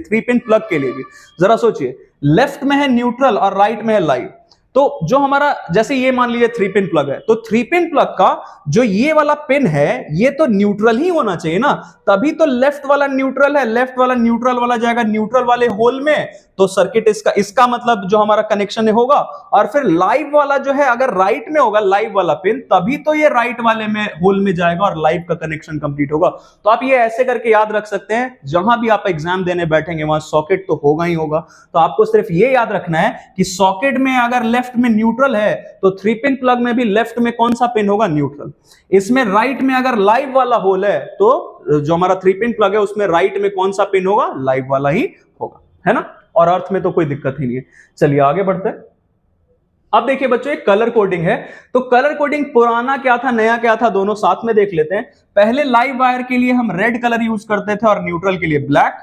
3 पिन प्लग के लिए भी। जरा सोचिए, लेफ्ट में है न्यूट्रल और राइट में है लाइव। तो जो हमारा, जैसे ये मान लीजिए 3 पिन प्लग है, तो 3 पिन प्लग का जो ये वाला पिन है, ये तो न्यूट्रल ही होना चाहिए ना, तभी तो लेफ्ट वाला न्यूट्रल है। लेफ्ट वाला न्यूट्रल वाला जाएगा न्यूट्रल वाले होल में, तो सर्किट इसका मतलब जो हमारा कनेक्शन है होगा। और फिर लाइव वाला जो है, अगर राइट में होगा लाइव वाला पिन, तभी तो ये राइट वाले में होल में जाएगा और लाइव का कनेक्शन कंप्लीट होगा। तो आप ये ऐसे करके याद रख सकते हैं, जहां भी आप एग्जाम देने बैठेंगे वहां सॉकेट तो होगा ही होगा। तो आपको सिर्फ ये याद रखना है कि सॉकेट में अगर लेफ्ट में न्यूट्रल है, तो 3 पिन प्लग में भी लेफ्ट में कौन सा पिन होगा? न्यूट्रल। इसमें राइट में अगर लाइव वाला होल है, तो जो हमारा 3 पिन प्लग है उसमें राइट में कौन सा पिन होगा? लाइव वाला ही होगा, है ना। और अर्थ में तो कोई दिक्कत ही नहीं है। चलिए आगे बढ़ते हैं। अब देखिए बच्चों, एक कलर कोडिंग है। तो कलर कोडिंग पुराना क्या था, नया क्या था, दोनों साथ में देख लेते हैं। पहले लाइव वायर के लिए हम रेड कलर यूज करते थे और न्यूट्रल के लिए ब्लैक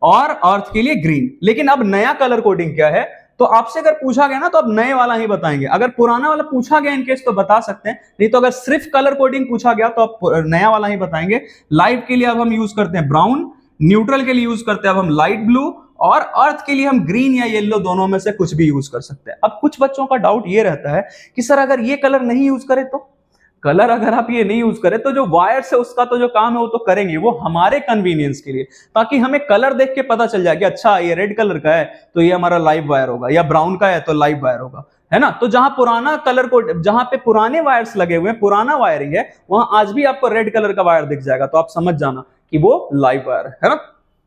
और अर्थ के लिए ग्रीन। लेकिन अब नया कलर कोडिंग क्या है, तो आपसे अगर पूछा गया ना, तो अब नए वाला ही बताएंगे। अगर पुराना वाला पूछा गया इनकेस तो बता सकते हैं, नहीं तो अगर सिर्फ कलर कोडिंग पूछा गया तो अब नया वाला ही बताएंगे। लाइव के लिए अब हम यूज करते हैं ब्राउन, न्यूट्रल के लिए यूज करते हैं अब हम लाइट ब्लू, और अर्थ के लिए हम ग्रीन या येलो, दोनों में से कुछ भी यूज कर सकते हैं। अब कुछ बच्चों का डाउट ये रहता है कि सर अगर ये कलर नहीं यूज करे तो, कलर अगर आप ये नहीं यूज करें तो जो वायर से उसका तो जो काम है वो तो करेंगे, वो हमारे कन्वीनियंस के लिए, ताकि हमें कलर देख के पता चल जाए कि अच्छा ये रेड कलर का है तो ये हमारा लाइव वायर होगा, या ब्राउन का है तो लाइव वायर होगा, है ना। तो जहां पुराना कलर को, जहां पे पुराने वायर्स लगे हुए हैं, पुराना वायरिंग है, वहां आज भी आपको रेड कलर का वायर दिख जाएगा, तो आप समझ जाना कि वो लाइव वायर है ना।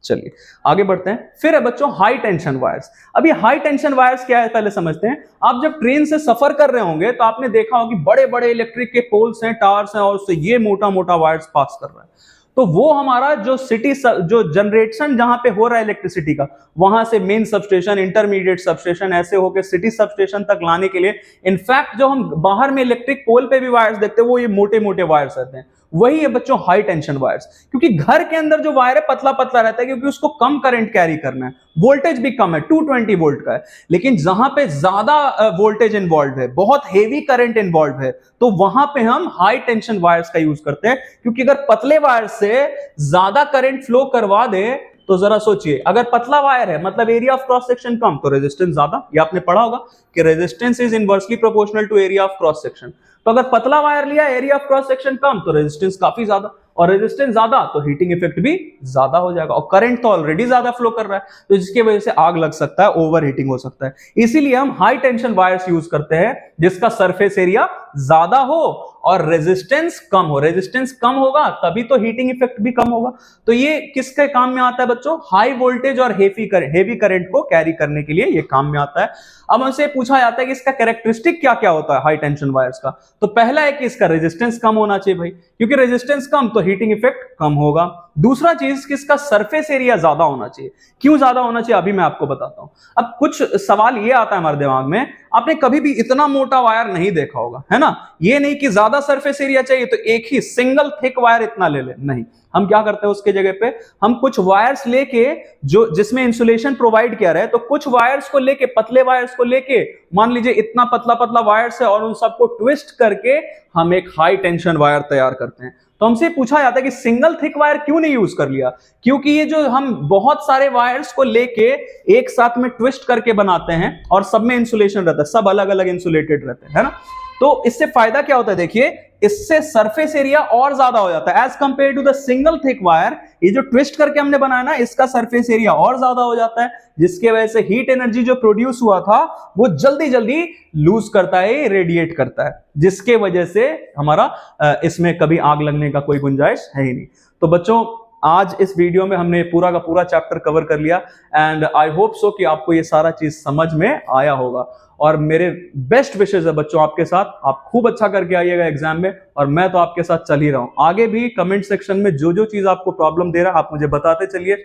चलिए आगे बढ़ते हैं। फिर है बच्चों हाई टेंशन वायर्स। अभी हाई टेंशन वायर्स क्या है पहले समझते हैं। आप जब ट्रेन से सफर कर रहे होंगे तो आपने देखा होगा कि बड़े बड़े इलेक्ट्रिक के पोल्स हैं, टावर्स हैं, और उससे ये मोटा मोटा वायर्स पास कर रहा है। तो वो हमारा जो जो जनरेशन जहां पे हो रहा है इलेक्ट्रिसिटी का, वहां से मेन सबस्टेशन, इंटरमीडिएट सबस्टेशन, ऐसे होकर सिटी सबस्टेशन तक लाने के लिए, इनफैक्ट जो हम बाहर में इलेक्ट्रिक पोल पे भी वायर्स देखते हैं, वो ये मोटे मोटे वायर्स रहते हैं। वही है बच्चों हाई टेंशन वायर्स। क्योंकि घर के अंदर जो वायर है पतला पतला रहता है, क्योंकि उसको कम करंट कैरी करना है, वोल्टेज भी कम है, 220 वोल्ट का है। लेकिन जहां पे ज्यादा वोल्टेज इन्वॉल्व है, बहुत हेवी करंट इन्वॉल्व है, तो वहां पे हम हाई टेंशन वायर्स का यूज करते हैं। क्योंकि अगर पतले वायर से ज्यादा करंट फ्लो करवा दे तो जरा सोचिए, अगर पतला वायर है मतलब एरिया ऑफ क्रॉस सेक्शन कम, तो रेजिस्टेंस ज्यादा। ये आपने पढ़ा होगा कि resistance is inversely proportional to area of cross section. तो अगर पतला वायर लिया, एरिया ऑफ क्रॉस सेक्शन कम, तो रेजिस्टेंस काफी ज्यादा, और रेजिस्टेंस ज्यादा तो हीटिंग इफेक्ट भी ज्यादा हो जाएगा, और करंट तो ऑलरेडी ज्यादा फ्लो कर रहा है, तो जिसकी वजह से आग लग सकता है, ओवर हीटिंग हो सकता है। इसीलिए हम हाई टेंशन वायर्स यूज करते हैं जिसका सरफेस एरिया ज्यादा हो और रेजिस्टेंस कम हो। रेजिस्टेंस कम होगा तभी तो हीटिंग इफेक्ट भी कम होगा। तो ये किसके काम में आता है बच्चों? हाई वोल्टेज और हेवी करंट को कैरी करने के लिए ये काम में आता है। अब हमसे पूछा जाता है कि इसका कैरेक्टरिस्टिक क्या क्या होता है हाई टेंशन वायर्स का। तो पहला है कि इसका रेजिस्टेंस कम होना चाहिए भाई, क्योंकि रेजिस्टेंस कम तो हीटिंग इफेक्ट कम होगा। दूसरा चीज कि इसका सरफेस एरिया ज्यादा होना चाहिए। क्यों ज्यादा होना चाहिए अभी मैं आपको बताता हूं। अब कुछ सवाल ये आता है हमारे दिमाग में, आपने कभी भी इतना मोटा वायर नहीं देखा होगा, है ना? ये नहीं कि ज्यादा सरफेस एरिया चाहिए तो एक ही सिंगल थिक वायर इतना ले ले, नहीं। हम क्या करते हैं उसके जगह पे, हम कुछ वायर्स लेके जो जिसमें इंसुलेशन प्रोवाइड किया रहे, तो कुछ वायर्स को लेके, पतले वायर्स को लेके, मान लीजिए इतना पतला पतला वायर्स है, और उन सबको ट्विस्ट करके हम एक हाई टेंशन वायर तैयार करते हैं। तो हमसे पूछा जाता है कि सिंगल थिक वायर क्यों नहीं यूज कर लिया? क्योंकि ये जो हम बहुत सारे वायर्स को लेके एक साथ में ट्विस्ट करके बनाते हैं और सब में इंसुलेशन रहता है, सब अलग अलग इंसुलेटेड रहते हैं, है ना? तो इससे फायदा क्या होता है, देखिए इससे सरफेस एरिया और ज्यादा हो जाता है as compare to the single thick wire. ये जो ट्विस्ट करके हमने बनाया ना, इसका सरफेस एरिया और ज्यादा हो जाता है, जिसके वजह से हीट एनर्जी जो प्रोड्यूस हुआ था वो जल्दी जल्दी लूज करता है, रेडिएट करता है, जिसके वजह से हमारा इसमें कभी आग लगने का कोई गुंजाइश है ही नहीं। तो बच्चों आज इस वीडियो में हमने पूरा का पूरा चैप्टर कवर कर लिया, एंड आई होप सो कि आपको ये सारा चीज समझ में आया होगा। और मेरे बेस्ट विशेष है बच्चों आपके साथ, आप खूब अच्छा करके आइएगा एग्जाम में, और मैं तो आपके साथ चल ही रहा हूं। आगे भी कमेंट सेक्शन में जो जो चीज आपको प्रॉब्लम दे रहा है आप मुझे बताते चलिए।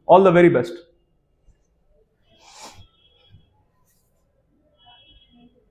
All the very best.